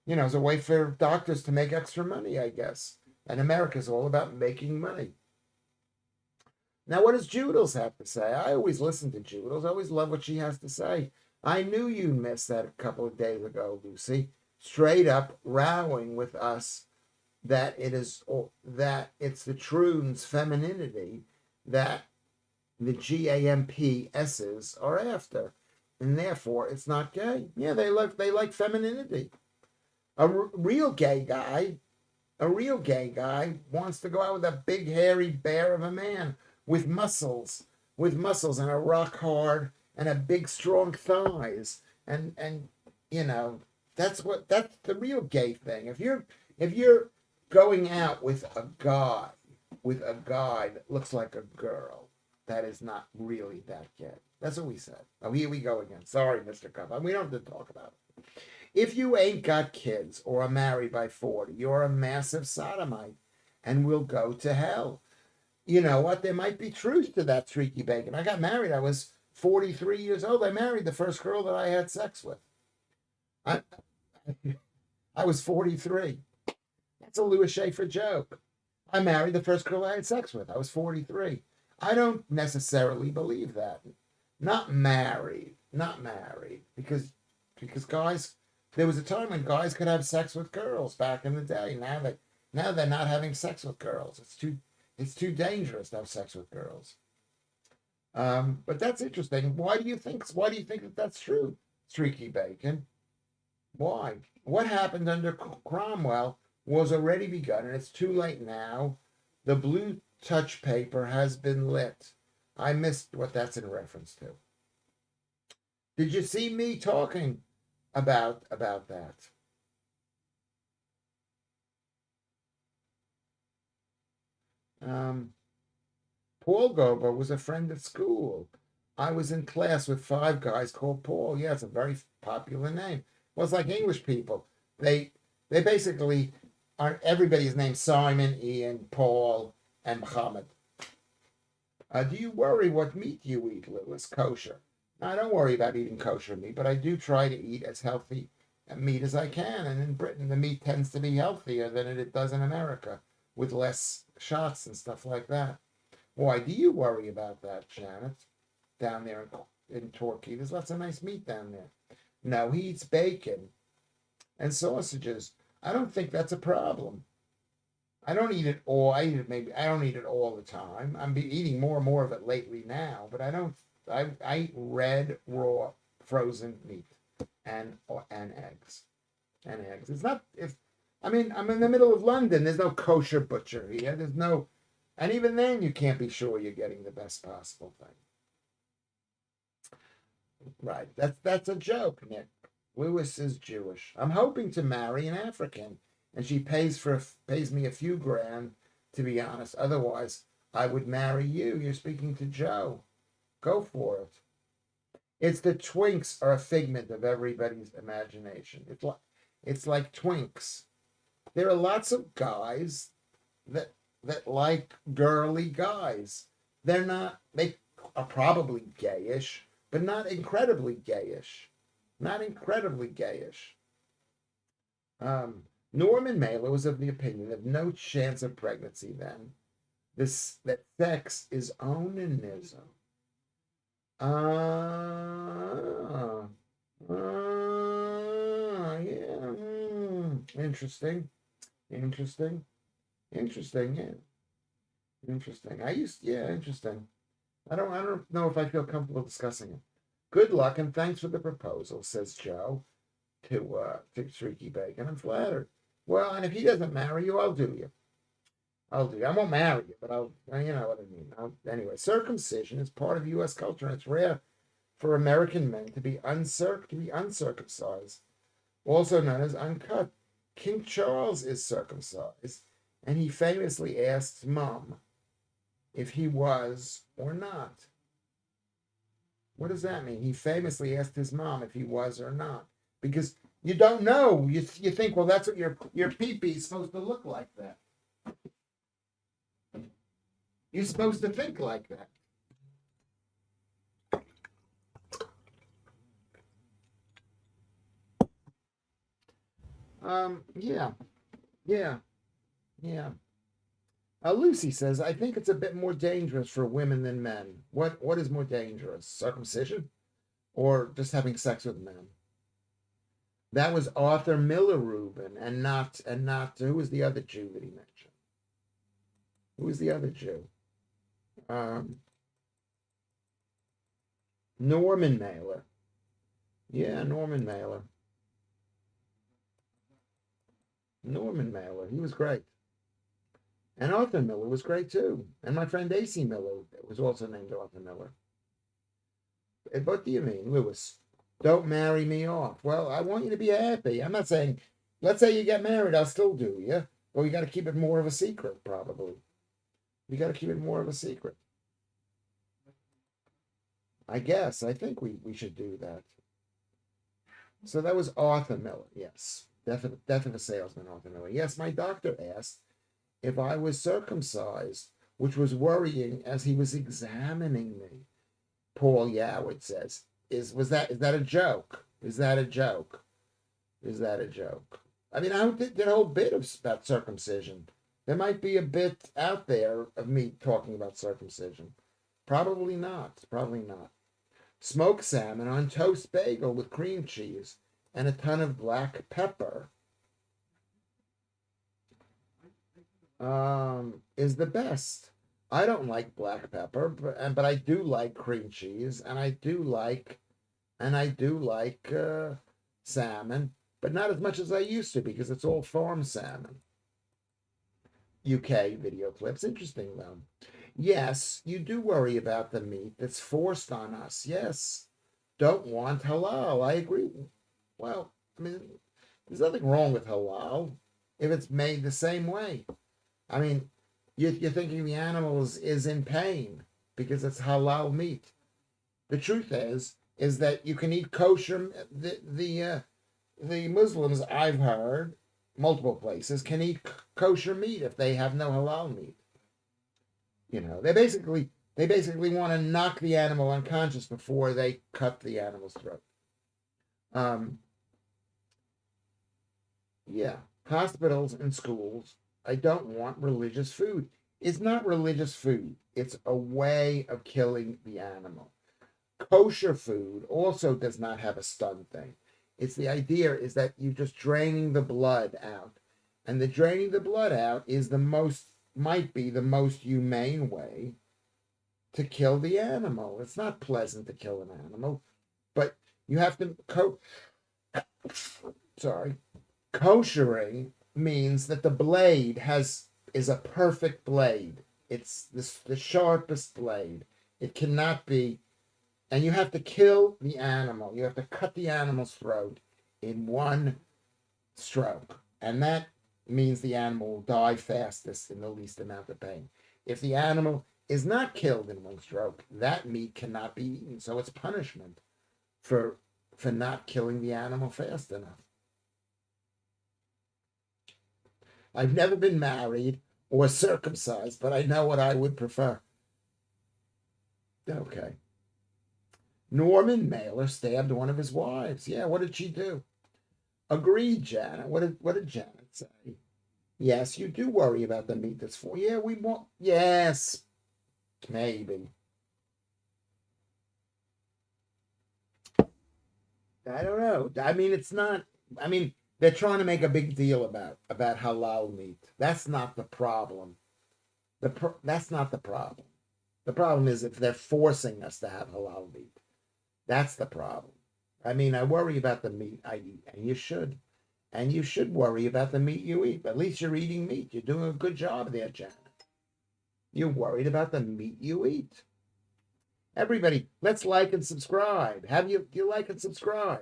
You know, it's a way for doctors to make extra money, I guess. And America's all about making money. Now, what does Judels have to say? I always listen to Judels. I always love what she has to say. I knew you missed that a couple of days ago, Lucy. Straight up rowing with us that it's the Troon's femininity that the GAMPSs are after, and therefore it's not gay. Yeah, they like femininity. A real gay guy wants to go out with a big hairy bear of a man with muscles and a rock hard and a big strong thighs and you know that's the real gay thing. If you're going out with a guy that looks like a girl, that is not really that gay. That's what we said. Oh, here we go again. Sorry, Mr. Cup. We don't have to talk about it. If you ain't got kids or are married by 40, you're a massive sodomite and will go to hell. You know what? There might be truth to that, Streaky Bacon. I got married. I was 43 years old. I married the first girl that I had sex with. I was 43. That's a Lewis Schaffer joke. I married the first girl I had sex with. I was 43. I don't necessarily believe that. Not married. Because guys, there was a time when guys could have sex with girls back in the day. Now they're not having sex with girls. It's too dangerous to have sex with girls. But that's interesting. Why do you think that that's true, Streaky Bacon? Why? What happened under Cromwell was already begun, and it's too late now. The blue touch paper has been lit. I missed what that's in reference to. Did you see me talking about that? Paul Gober was a friend at school. I was in class with 5 guys called Paul. Yeah, it's a very popular name. Well, it's like English people. They basically are everybody's named Simon, Ian, Paul, and Muhammad. Do you worry what meat you eat, Lewis? Kosher. I don't worry about eating kosher meat, but I do try to eat as healthy meat as I can. And in Britain, the meat tends to be healthier than it does in America, with less shots and stuff like that. Why do you worry about that, Janet? Down there in Torquay, there's lots of nice meat down there. No, he eats bacon and sausages. I don't think that's a problem. I don't eat it all. I don't eat it all the time. I'm eating more and more of it lately now, but I don't. I eat red, raw, frozen meat and eggs. And eggs. It's not. I mean, I'm in the middle of London. There's no kosher butcher here. There's no, and even then, you can't be sure you're getting the best possible thing. Right. That's a joke, Nick. Lewis is Jewish. I'm hoping to marry an African, and she pays me a few grand, to be honest. Otherwise, I would marry you. You're speaking to Joe. Go for it. It's the twinks are a figment of everybody's imagination. It's like twinks. There are lots of guys that like girly guys. They are probably gayish, but not incredibly gayish. Not incredibly gayish. Norman Mailer was of the opinion of no chance of pregnancy then. That sex is onanism. Yeah. Interesting. Interesting. Interesting. Yeah. Interesting. Interesting. I don't know if I feel comfortable discussing it. Good luck and thanks for the proposal, says Joe to Streaky Bacon. I'm flattered. Well, and if he doesn't marry you, I'll do you. I'll do you. I won't marry you, but you know what I mean. Anyway, circumcision is part of U.S. culture, and it's rare for American men to be uncircumcised, also known as uncut. King Charles is circumcised, and he famously asked Mom if he was or not. What does that mean? He famously asked his mom if he was or not, because you don't know. You think, well, that's what your pee-pee is supposed to look like. That you're supposed to think like that. Yeah. Lucy says, I think it's a bit more dangerous for women than men. What is more dangerous? Circumcision or just having sex with men? That was Arthur Miller Rubin, and not who was the other Jew that he mentioned? Who was the other Jew? Norman Mailer. Yeah, Norman Mailer. Norman Mailer. He was great. And Arthur Miller was great too. And my friend A.C. Miller was also named Arthur Miller. What do you mean, Lewis? Don't marry me off. Well, I want you to be happy. I'm not saying, let's say you get married, I'll still do you. Well, you got to keep it more of a secret, probably. You got to keep it more of a secret. I guess. I think we should do that. So that was Arthur Miller. Yes. Death of a salesman, Arthur Miller. Yes, my doctor asked if I was circumcised, which was worrying as he was examining me. Paul Yoward says, is that a joke? Is that a joke? Is that a joke? I mean, I did a whole bit about circumcision. There might be a bit out there of me talking about circumcision. Probably not. Probably not. Smoked salmon on toast bagel with cream cheese and a ton of black pepper is the best. I don't like black pepper, but I do like cream cheese, and I do like salmon, but not as much as I used to because it's all farm salmon. UK video clips. Interesting though. Yes, you do worry about the meat that's forced on us. Yes. Don't want halal. I agree. Well, I mean, there's nothing wrong with halal if it's made the same way. I mean, you're thinking the animal is in pain because it's halal meat. The truth is that you can eat kosher. The Muslims, I've heard, multiple places, can eat kosher meat if they have no halal meat. You know, they basically want to knock the animal unconscious before they cut the animal's throat. Yeah, hospitals and schools. I don't want religious food. It's not religious food. It's a way of killing the animal. Kosher food also does not have a stun thing. It's the idea is that you're just draining the blood out. And the draining the blood out is might be the most humane way to kill the animal. It's not pleasant to kill an animal, but you have to koshering means that the blade is a perfect blade. It's the sharpest blade. It cannot be, and you have to kill the animal. You have to cut the animal's throat in one stroke. And that means the animal will die fastest in the least amount of pain. If the animal is not killed in one stroke, that meat cannot be eaten. So it's punishment for not killing the animal fast enough. I've never been married or circumcised, but I know what I would prefer. Okay. Norman Mailer stabbed one of his wives. Yeah, what did she do? Agreed, Janet. What did Janet say? Yes, you do worry about the meat that's for. Yeah, we want. Yes, maybe. I don't know. I mean, it's not. I mean, they're trying to make a big deal about halal meat. That's not the problem. That's not the problem. The problem is if they're forcing us to have halal meat. That's the problem. I mean, I worry about the meat I eat, and you should. And you should worry about the meat you eat. At least you're eating meat. You're doing a good job there, Janet. You're worried about the meat you eat. Everybody, let's like and subscribe. Do you like and subscribe?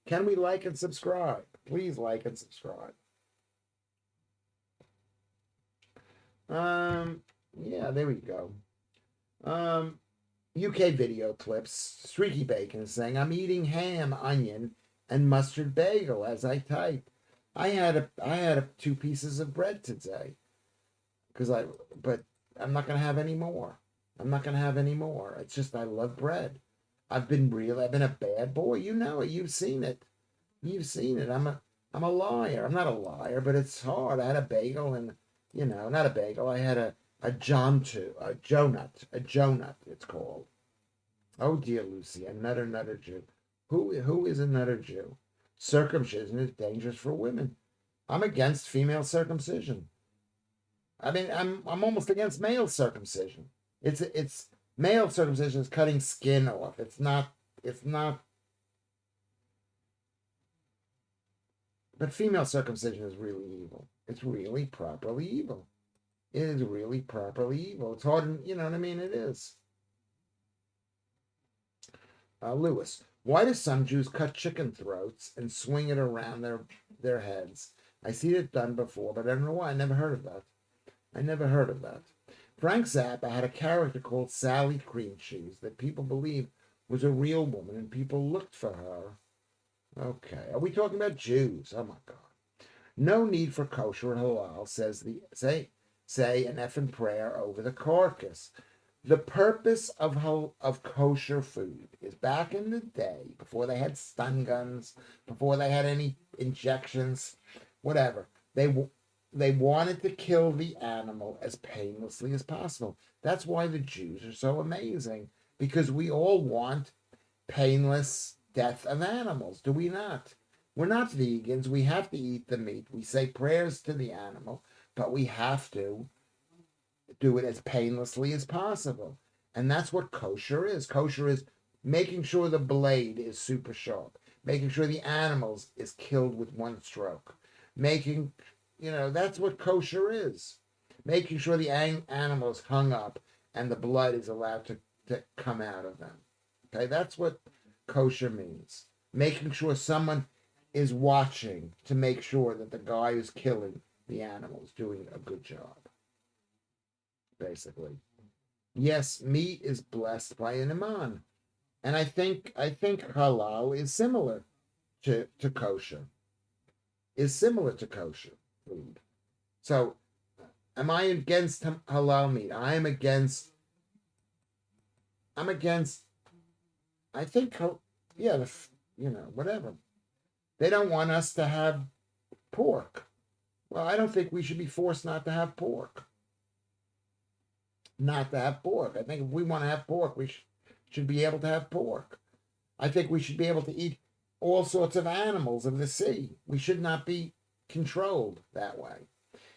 Can we like and subscribe? Please like and subscribe. Yeah, there we go. UK video clips. Streaky Bacon is saying, I'm eating ham, onion, and mustard bagel as I type. I had 2 pieces of bread today. But I'm not gonna have any more. I'm not gonna have any more. It's just I love bread. I've been a bad boy. You know it. You've seen it. You've seen it. I'm a liar. I'm not a liar, but it's hard. I had a bagel and not a bagel. I had a jonut, it's called. Oh dear, Lucy, a nutter Jew. Who is a nutter Jew? Circumcision is dangerous for women. I'm against female circumcision. I mean, I'm almost against male circumcision. It's male circumcision is cutting skin off. It's not. But female circumcision is really evil. It's really properly evil. It is really properly evil. It's hard, you know what I mean? It is. Lewis, why do some Jews cut chicken throats and swing it around their heads? I see it done before, but I don't know why. I never heard of that. Frank Zappa had a character called Sally Cream Cheese that people believe was a real woman, and people looked for her. Okay, are we talking about Jews? Oh my God! No need for kosher and halal, say an effing prayer over the carcass. The purpose of kosher food is back in the day, before they had stun guns, before they had any injections, whatever. They wanted to kill the animal as painlessly as possible. That's why the Jews are so amazing, because we all want painless death of animals, do we not? We're not vegans. We have to eat the meat. We say prayers to the animal, but we have to do it as painlessly as possible. And that's what kosher is. Kosher is making sure the blade is super sharp, making sure the animals is killed with one stroke, that's what kosher is. Making sure the animal is hung up and the blood is allowed to come out of them. Okay, that's what kosher means. Making sure someone is watching to make sure that the guy who's killing the animal is doing a good job. Basically. Yes, meat is blessed by an imam. And I think halal is similar to kosher. Is similar to kosher food. So am I against halal meat? I'm against I think whatever. They don't want us to have pork. Well, I don't think we should be forced not to have pork. I think if we want to have pork, we should be able to have pork. I think we should be able to eat all sorts of animals of the sea. We should not be controlled that way.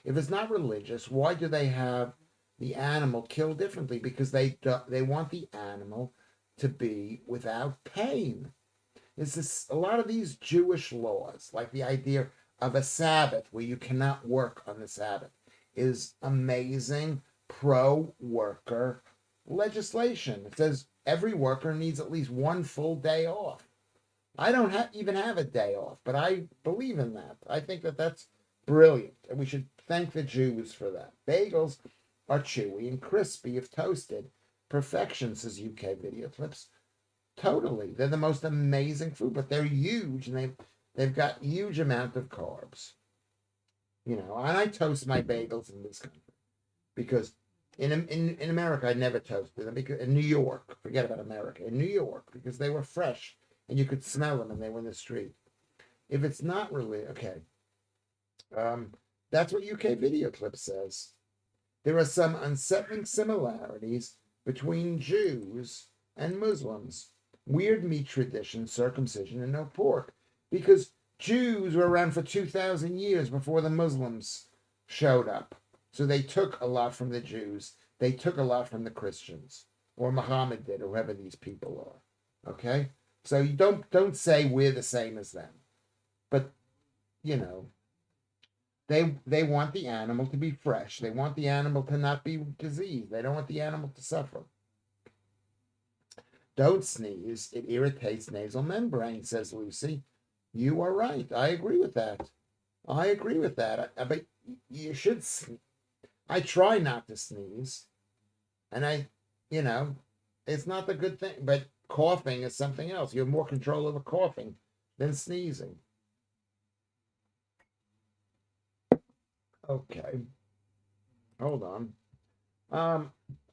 If it's not religious, why do they have the animal killed differently? Because they want the animal to be without pain. A lot of these Jewish laws, like the idea of a Sabbath where you cannot work on the Sabbath, is amazing pro-worker legislation. It says every worker needs at least one full day off. I don't even have a day off, but I believe in that. I think that that's brilliant, and we should thank the Jews for that. Bagels are chewy and crispy if toasted. Perfection, says UK Video Clips. Totally, they're the most amazing food, but they're huge, and they've got huge amount of carbs. You know, and I toast my bagels in this country because in America I never toasted them, because in New York, forget about America, in New York, because they were fresh and you could smell them and they were in the street. If it's not really okay, that's what UK Video Clip says. There are some unsettling similarities between Jews and Muslims. Weird meat tradition, circumcision, and no pork, because Jews were around for 2,000 years before the Muslims showed up. So they took a lot from the Jews. They took a lot from the Christians, or Muhammad did, or whoever these people are. Okay? So you don't say we're the same as them. But, you know, they want the animal to be fresh. They want the animal to not be diseased. They don't want the animal to suffer. Don't sneeze. It irritates nasal membrane, says Lucy. You are right. I agree with that. I agree with that. But you should. I try not to sneeze. And it's not the good thing. But coughing is something else. You have more control over coughing than sneezing. Okay. Hold on.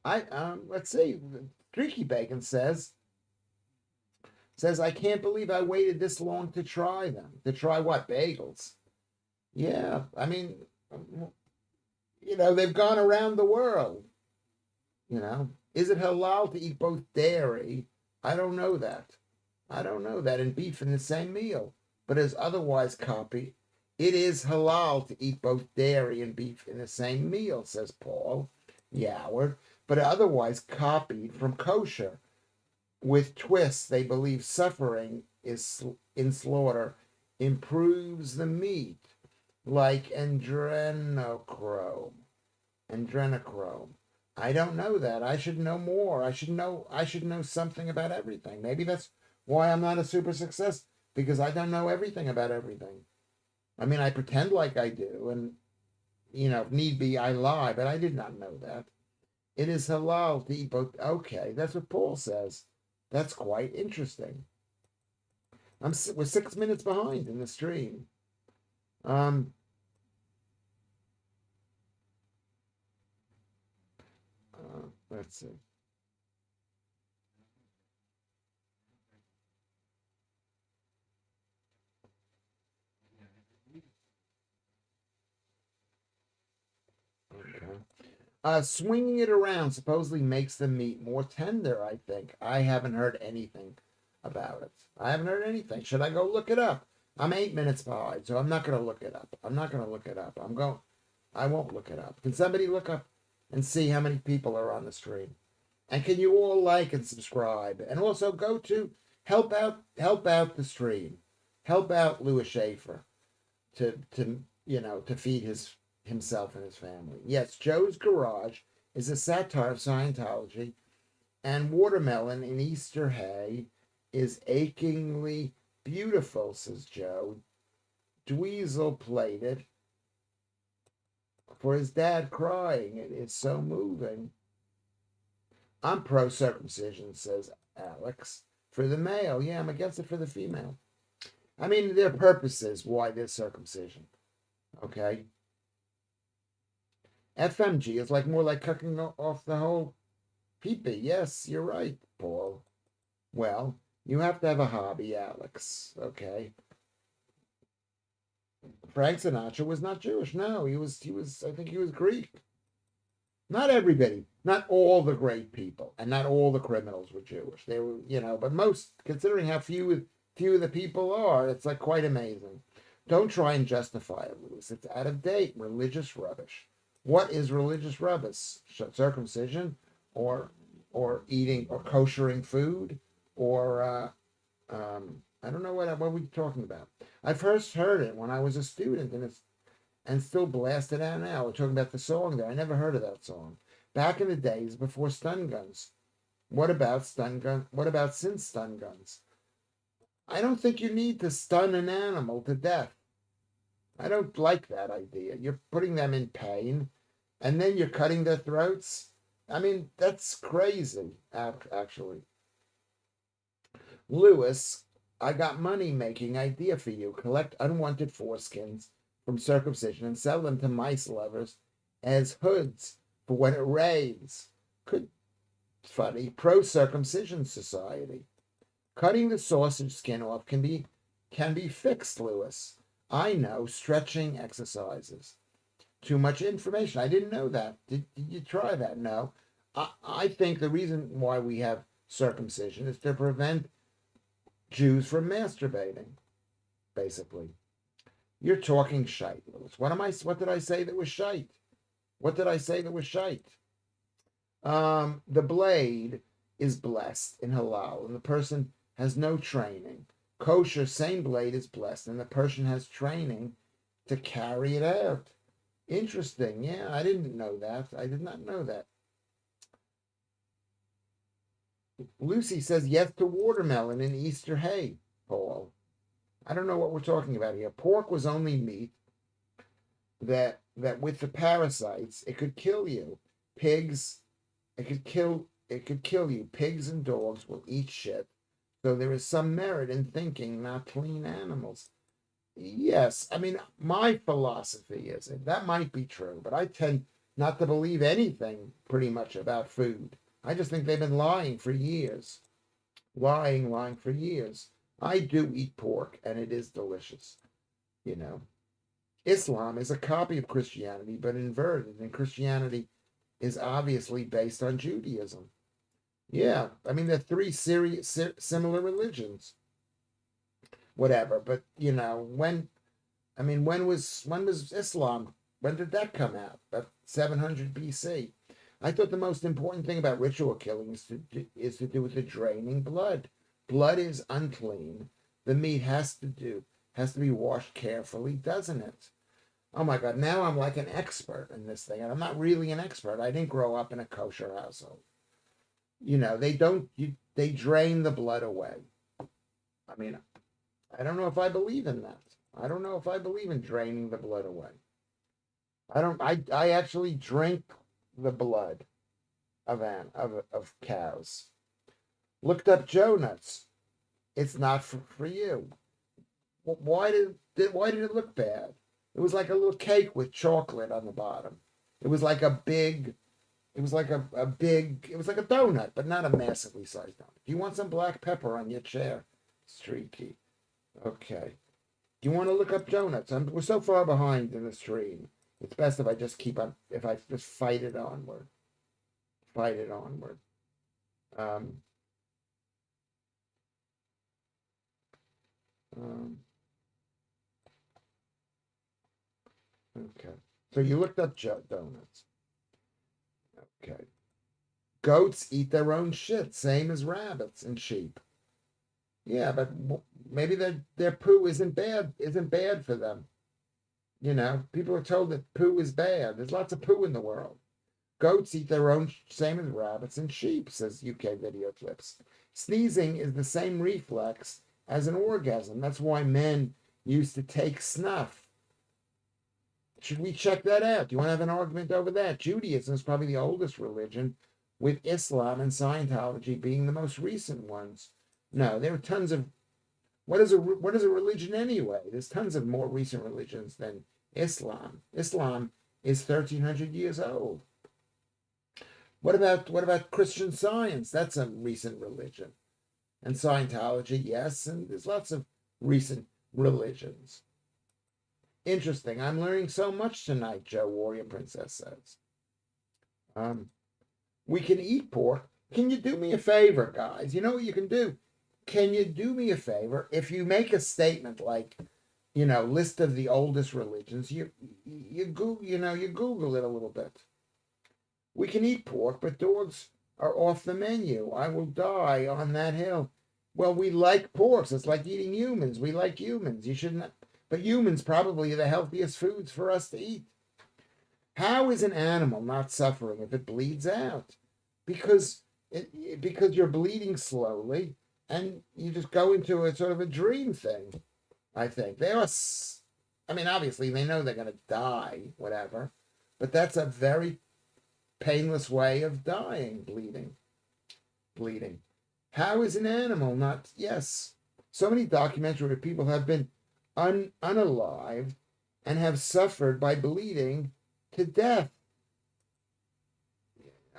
Let's see. Streaky Bacon says, I can't believe I waited this long to try them. To try what? Bagels. Yeah, I mean, they've gone around the world. Is it halal to eat both dairy? I don't know that. And beef in the same meal, but as otherwise copied. It is halal to eat both dairy and beef in the same meal, says Paul Yoward, but otherwise copied from kosher. With twists, they believe suffering is in slaughter improves the meat, like adrenochrome. I don't know that. I should know more. I should know something about everything. Maybe that's why I'm not a super success, because I don't know everything about everything. I mean, I pretend like I do, and, if need be, I lie, but I did not know that. It is halal to eat both. Okay, that's what Paul says. That's quite interesting. We're 6 minutes behind in the stream. Let's see. Okay. Swinging it around supposedly makes the meat more tender, I think. I haven't heard anything about it. I haven't heard anything. Should I go look it up? I'm 8 minutes behind, so I'm not going to look it up. I won't look it up. Can somebody look up and see how many people are on the stream? And can you all like and subscribe? And also go to help out the stream. Help out Lewis Schaffer to feed himself and his family. Yes, Joe's Garage is a satire of Scientology, and watermelon in Easter hay is achingly beautiful, says Joe. Dweezil played it for his dad crying. It is so moving. I'm pro circumcision, says Alex. For the male, yeah, I'm against it for the female. I mean, there are purposes why there's circumcision. Okay. FMG is more like cutting off the whole peepee. Yes, you're right, Paul. Well, you have to have a hobby, Alex. Okay. Frank Sinatra was not Jewish. No, he was. I think he was Greek. Not everybody, not all the great people, and not all the criminals were Jewish. They were, but most, considering how few the people are, it's quite amazing. Don't try and justify it, Lewis. It's out of date. Religious rubbish. What is religious rubbish? Circumcision, or eating or koshering food, or I don't know what we're talking about. I first heard it when I was a student, and still blasted out now. We're talking about the song there. I never heard of that song. Back in the days before stun guns. What about stun gun? What about since stun guns? I don't think you need to stun an animal to death. I don't like that idea. You're putting them in pain and then you're cutting their throats. I mean, that's crazy, actually. Lewis, I got money-making idea for you. Collect unwanted foreskins from circumcision and sell them to mice lovers as hoods for when it rains. Could funny pro-circumcision society. Cutting the sausage skin off can be fixed, Lewis. I know stretching exercises. Too much information. I didn't know that. Did you try that? No. I think the reason why we have circumcision is to prevent Jews from masturbating, basically. You're talking shite, Lewis. What did I say that was shite? What did I say that was shite? The blade is blessed in halal, and the person has no training. Kosher, same blade is blessed, and the person has training to carry it out. Interesting. Yeah, I didn't know that. I did not know that. Lucy says yes to watermelon in Easter hay, Paul. I don't know what we're talking about here. Pork was only meat that with the parasites, it could kill you. Pigs, it could kill you. Pigs and dogs will eat shit. So there is some merit in thinking not clean animals. Yes, I mean, my philosophy is that might be true, but I tend not to believe anything pretty much about food. I just think they've been lying for years. Lying for years. I do eat pork, and it is delicious, you know. Islam is a copy of Christianity, but inverted, and Christianity is obviously based on Judaism. Yeah, I mean, they're three similar religions. Whatever, but when was Islam? When did that come out? About 700 BC. I thought the most important thing about ritual killing is to do with the draining blood. Blood is unclean. The meat has to be washed carefully, doesn't it? Oh my God, now I'm like an expert in this thing, and I'm not really an expert. I didn't grow up in a kosher household. They drain the blood away. I mean, I don't know if I believe in that. I don't know if I believe in draining the blood away. I actually drink the blood of cows. Looked up Joe nuts. It's not for you. Why did it look bad? It was like a little cake with chocolate on the bottom. It was like a donut, but not a massively sized donut. Do you want some black pepper on your chair, Streaky? Okay. Do you want to look up donuts? We're so far behind in the stream. It's best if I just fight it onward. Fight it onward. Okay. So you looked up donuts. Okay. Goats eat their own shit, same as rabbits and sheep. Yeah, but maybe their poo isn't bad for them. People are told that poo is bad. There's lots of poo in the world. Goats eat their own, same as rabbits and sheep, says UK Video Clips. Sneezing is the same reflex as an orgasm. That's why men used to take snuff. Should we check that out? Do you want to have an argument over that? Judaism is probably the oldest religion, with Islam and Scientology being the most recent ones. No, there are tons of. What is a religion anyway? There's tons of more recent religions than Islam. Islam is 1,300 years old. What about Christian Science? That's a recent religion. And Scientology, yes, and there's lots of recent religions. Interesting. I'm learning so much tonight, Joe Warrior Princess says. We can eat pork. Can you do me a favor, guys? You know what you can do? Can you do me a favor? If you make a statement like, list of the oldest religions, you Google it a little bit. We can eat pork, but dogs are off the menu. I will die on that hill. Well, we like porks. It's like eating humans. We like humans. You shouldn't. But humans probably are the healthiest foods for us to eat. How is an animal not suffering if it bleeds out? Because you're bleeding slowly, and you just go into a sort of a dream thing. I think they are. I mean, obviously they know they're going to die, whatever, but that's a very painless way of dying, bleeding. How is an animal not? Yes, so many documentaries where people have been unalived and have suffered by bleeding to death.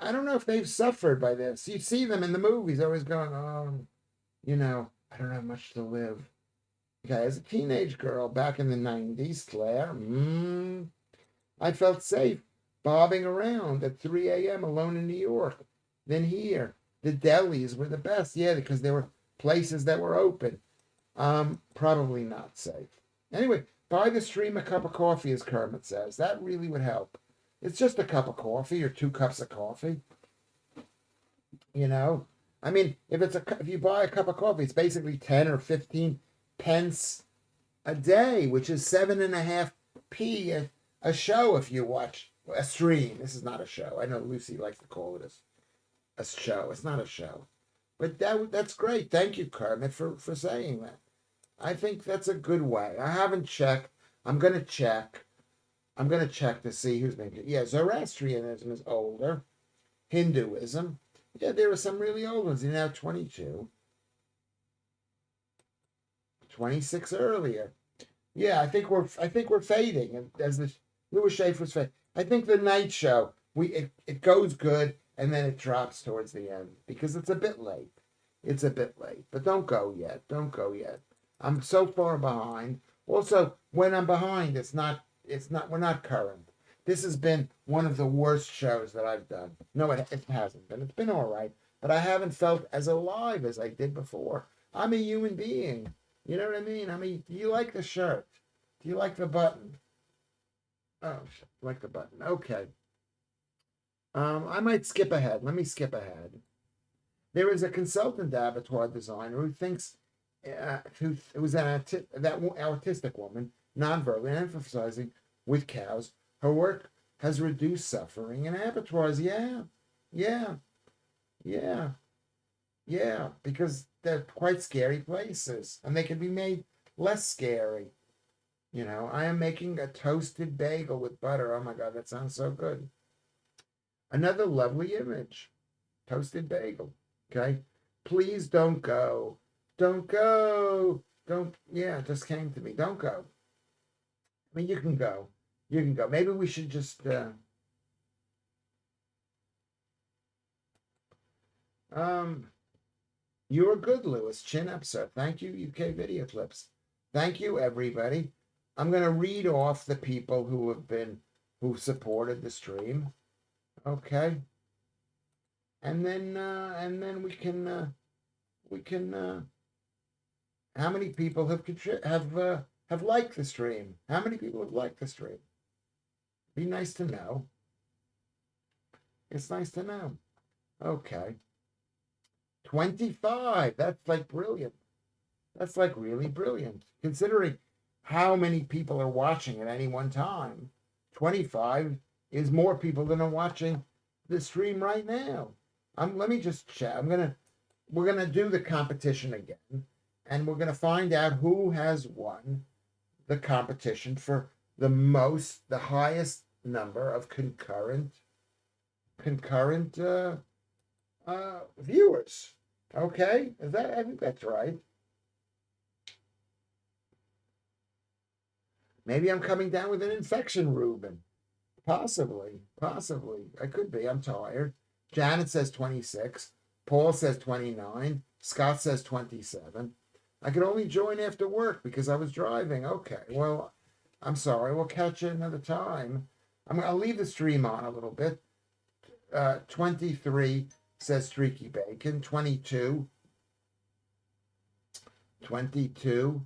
I don't know if they've suffered by this. You see them in the movies always going, oh, I don't have much to live. Okay, as a teenage girl back in the 90s, Claire, I felt safe bobbing around at 3 a.m. alone in New York. Then here, the delis were the best. Yeah, because there were places that were open. Probably not safe. Anyway, buy the stream a cup of coffee, as Kermit says. That really would help. It's just a cup of coffee or 2 cups of coffee. I mean, if you buy a cup of coffee, it's basically 10 or 15 pence a day, which is 7.5p a show if you watch a stream. This is not a show. I know Lucy likes to call it a show. It's not a show. But that's great. Thank you, Kermit, for saying that. I think that's a good way. I haven't checked. I'm going to check. I'm going to check to see who's been. Yeah, Zoroastrianism is older. Hinduism. Yeah, there were some really old ones. They're now 22. 26 earlier. Yeah, I think we're fading, and as the Lewis Schaffer's fading. I think the night show it goes good and then it drops towards the end because it's a bit late. It's a bit late, but don't go yet. Don't go yet. I'm so far behind. Also, when I'm behind, we're not current. This has been one of the worst shows that I've done. No, it hasn't been. It's been all right, but I haven't felt as alive as I did before. I'm a human being. You know what I mean? Do you like the shirt? Do you like the button? Oh, like the button. Okay. I might skip ahead. Let me skip ahead. There is a consultant abattoir designer who thinks, who was that autistic woman, nonverbal, emphasizing with cows. Her work has reduced suffering in abattoirs. Yeah, because they're quite scary places, and they can be made less scary. I am making a toasted bagel with butter. Oh my God, that sounds so good. Another lovely image. Toasted bagel. Okay. Please don't go. Don't go. Don't, yeah, it just came to me. Don't go. I mean, you can go. You can go. Maybe we should just, you're good, Lewis. Chin up, sir. Thank you, UK Video Clips. Thank you, everybody. I'm going to read off the people who supported the stream. Okay. And then we can how many people have liked the stream? How many people have liked the stream? Be nice to know. It's nice to know. Okay. 25. That's like brilliant. That's like really brilliant. Considering how many people are watching at any one time. 25 is more people than are watching the stream right now. Let me just check. We're gonna do the competition again, and we're gonna find out who has won the competition for the highest number of concurrent viewers. Okay, I think that's right. Maybe I'm coming down with an infection, Ruben. Possibly. I could be. I'm tired. Janet says 26. Paul says 29. Scott says 27. I could only join after work because I was driving. Okay, well, I'm sorry. We'll catch you another time. I'll leave the stream on a little bit. 23 says Streaky Bacon. 22. 22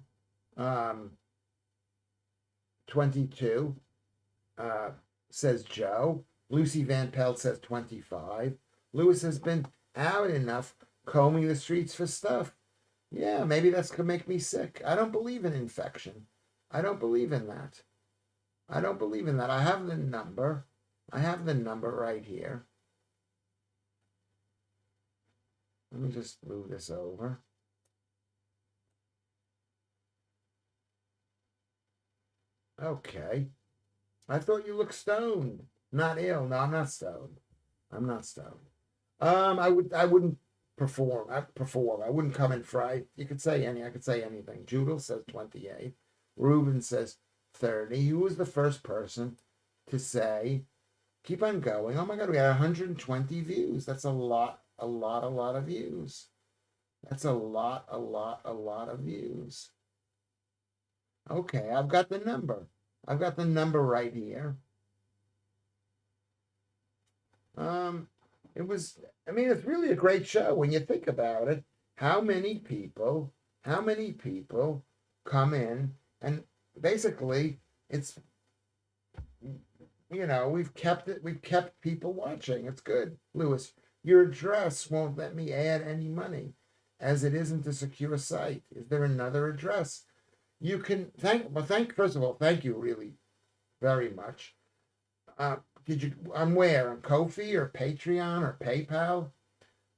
says Joe. Lucy Van Pelt says 25. Lewis has been out enough combing the streets for stuff. Yeah, maybe that's going to make me sick. I don't believe in infection. I don't believe in that. I have the number. Right here. Let me just move this over. Okay. I thought you looked stoned. Not ill. No, I'm not stoned. I'm not stoned. I wouldn't perform. I perform. I wouldn't come in fried. You could say any. I could say anything. Judel says 28. Ruben says 30. Who was the first person to say, keep on going? Oh my God, we had 120 views. That's a lot, a lot of views. That's a lot of views. Okay, I've got the number. I've got the number right here. Um, it was, I mean, it's really a great show when you think about it. How many people, how many people come in and basically it's, we've kept people watching. It's good. Lewis, your address won't let me add any money as it isn't a secure site. Is there another address? You can first of all, thank you really very much. Did you? I'm where? On Ko-fi or Patreon or PayPal?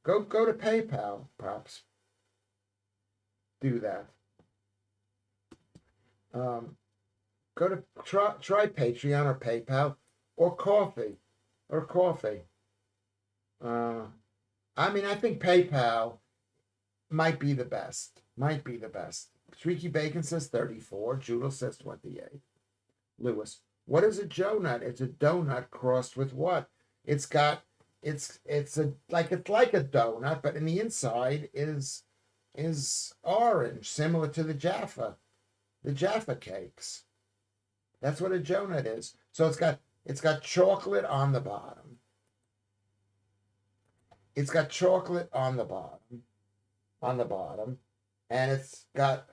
Go to PayPal, pops. Do that. Um, Go to try Patreon or PayPal or coffee. Uh, I mean, I think PayPal might be the best. Might be the best. Streaky Bacon says 34. Judel says 28. Lewis, what is a donut? It's a donut crossed with what? It's got it's like a donut, but in the inside is orange, similar to the Jaffa cakes. That's what a donut is. So it's got chocolate on the bottom. It's got chocolate on the bottom, and it's got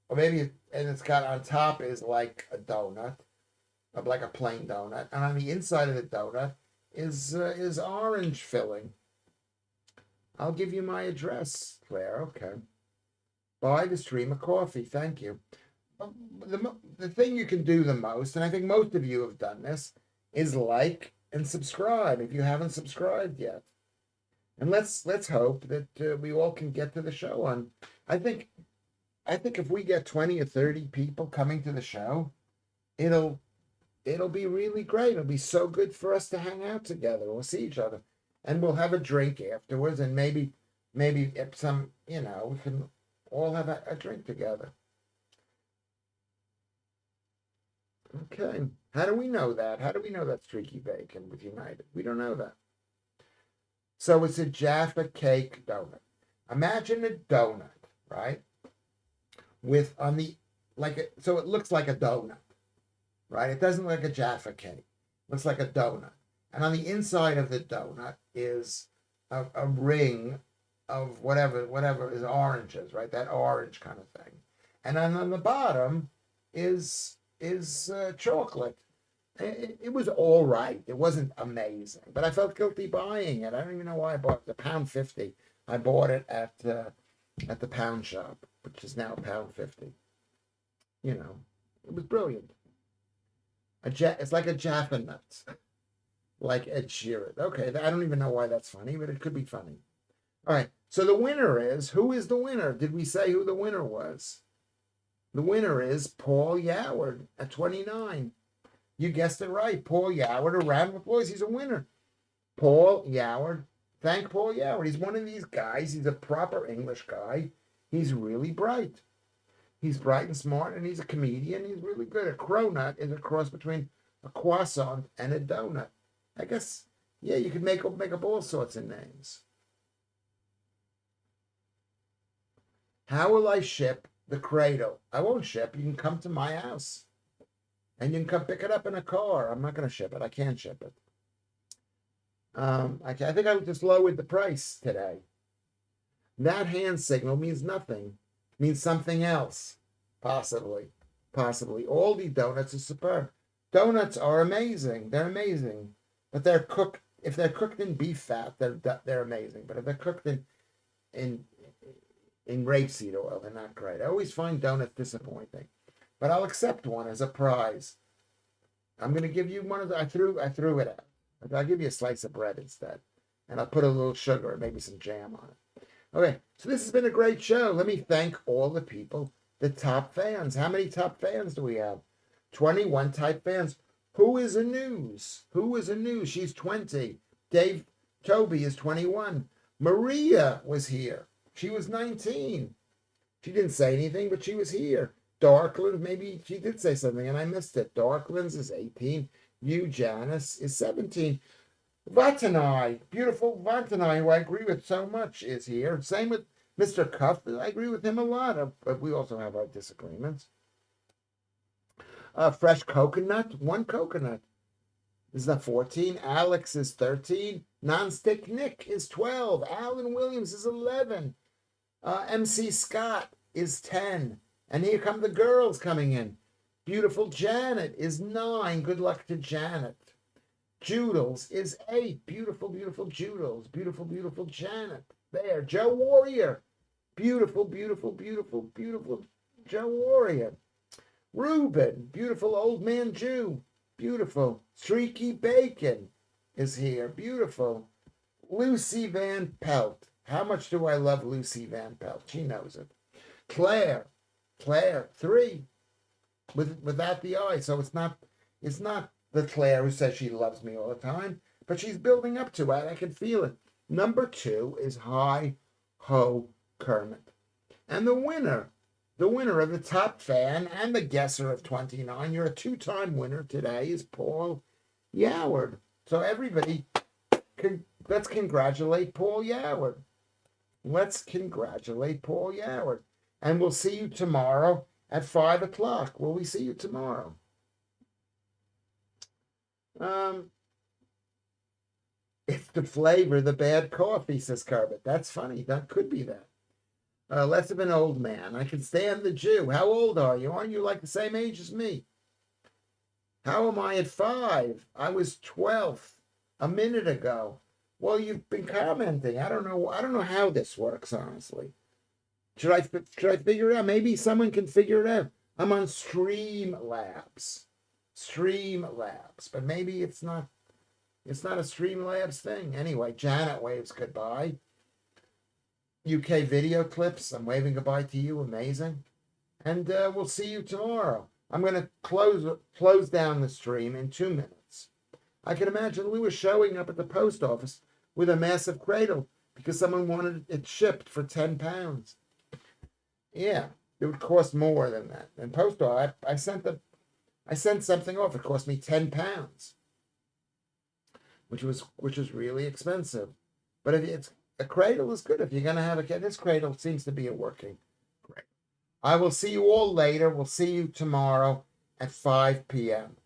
or maybe and it's got on top is like a donut, like a plain donut, and on the inside of the donut is orange filling. I'll give you my address, Claire. Okay. Buy the stream of coffee. Thank you. The thing you can do the most, and I think most of you have done this, is like and subscribe if you haven't subscribed yet. And let's hope that we all can get to the show on. I think if we get 20 or 30 people coming to the show, it'll be really great. It'll be so good for us to hang out together. We'll see each other, and we'll have a drink afterwards, and maybe if some we can all have a drink together. Okay. How do we know that? How do we know that Streaky Bacon with United? We don't know that. So it's a Jaffa cake donut. Imagine a donut, right? With on the so it looks like a donut, right? It doesn't look like a Jaffa cake. It looks like a donut. And on the inside of the donut is a ring of whatever is oranges, right? That orange kind of thing. And then on the bottom is chocolate. It was all right. It wasn't amazing, but I felt guilty buying it. I don't even know why I bought it. £1.50. I bought it at the pound shop, which is now £1.50. It was brilliant. It's like a Jaffa Nuts, like Ed Sheeran. Okay, I don't even know why that's funny, but it could be funny. All right. So the winner is who is the winner? Did we say who the winner was? The winner is Paul Yoward at 29. You guessed it right. Paul Yoward, a round of applause. He's a winner. Paul Yoward. Thank Paul Yoward. He's one of these guys. He's a proper English guy. He's really bright. He's bright and smart, and he's a comedian. He's really good. A cronut is a cross between a croissant and a donut. I guess, yeah, you could make up all sorts of names. How will I ship the cradle? I won't ship. You can come to my house. And you can come pick it up in a car. I'm not going to ship it. I can't ship it. I think I just lowered the price today. That hand signal means nothing. It means something else. Possibly. Aldi donuts are superb. Donuts are amazing. They're amazing. But they're cooked. If they're cooked in beef fat, they're amazing. But if they're cooked in rapeseed oil, they're not great. I always find donuts disappointing. But I'll accept one as a prize. I'm going to give you one of the, I threw it out. I'll give you a slice of bread instead. And I'll put a little sugar and maybe some jam on it. Okay, so this has been a great show. Let me thank all the people, the top fans. How many top fans do we have? 21 type fans. Who is a news? Who is a news? She's 20. Toby is 21. Maria was here. She was 19. She didn't say anything, but she was here. Darklands, maybe she did say something and I missed it. Darklands is 18. You, Janice, is 17. Vatanai, beautiful Vatanai, who I agree with so much, is here. Same with Mr. Cuff. I agree with him a lot, but we also have our disagreements. Fresh coconut, 1 coconut. This is a 14. Alex is 13. Nonstick Nick is 12. Alan Williams is 11. MC Scott is 10. And here come the girls coming in. Beautiful Janet is 9. Good luck to Janet. Joodles is 8. Beautiful, beautiful Joodles. Beautiful, beautiful Janet. There. Joe Warrior. Beautiful, beautiful, beautiful, beautiful Joe Warrior. Reuben. Beautiful old man Jew. Beautiful. Streaky Bacon is here. Beautiful. Lucy Van Pelt. How much do I love Lucy Van Pelt? She knows it. Claire, 3. Without the I. So it's not the Claire who says she loves me all the time, but she's building up to it. I can feel it. Number 2 is Hi Ho Kermit. And the winner of the top fan and the guesser of 29, you're a 2-time winner today, is Paul Yoward. So everybody, let's congratulate Paul Yoward. Let's congratulate Paul Yoward. And we'll see you tomorrow at 5 o'clock. Will we see you tomorrow? It's the flavor, the bad coffee, says Carbet. That's funny. That could be that. Less of an old man. I can stand the Jew. How old are you? Aren't you like the same age as me? How am I at 5? I was 12 a minute ago. Well, you've been commenting. I don't know how this works, honestly. Should I figure it out? Maybe someone can figure it out. I'm on Streamlabs. But maybe it's not a Streamlabs thing. Anyway, Janet waves goodbye. UK video clips, I'm waving goodbye to you. Amazing. And we'll see you tomorrow. I'm going to close down the stream in 2 minutes. I can imagine Lewis showing up at the post office with a massive cradle because someone wanted it shipped for £10. Yeah, it would cost more than that. And post office, I sent something off. It cost me £10, which was really expensive. But if it's a cradle is good if you're gonna have a kid. This cradle seems to be a working cradle. I will see you all later. We'll see you tomorrow at 5 p.m.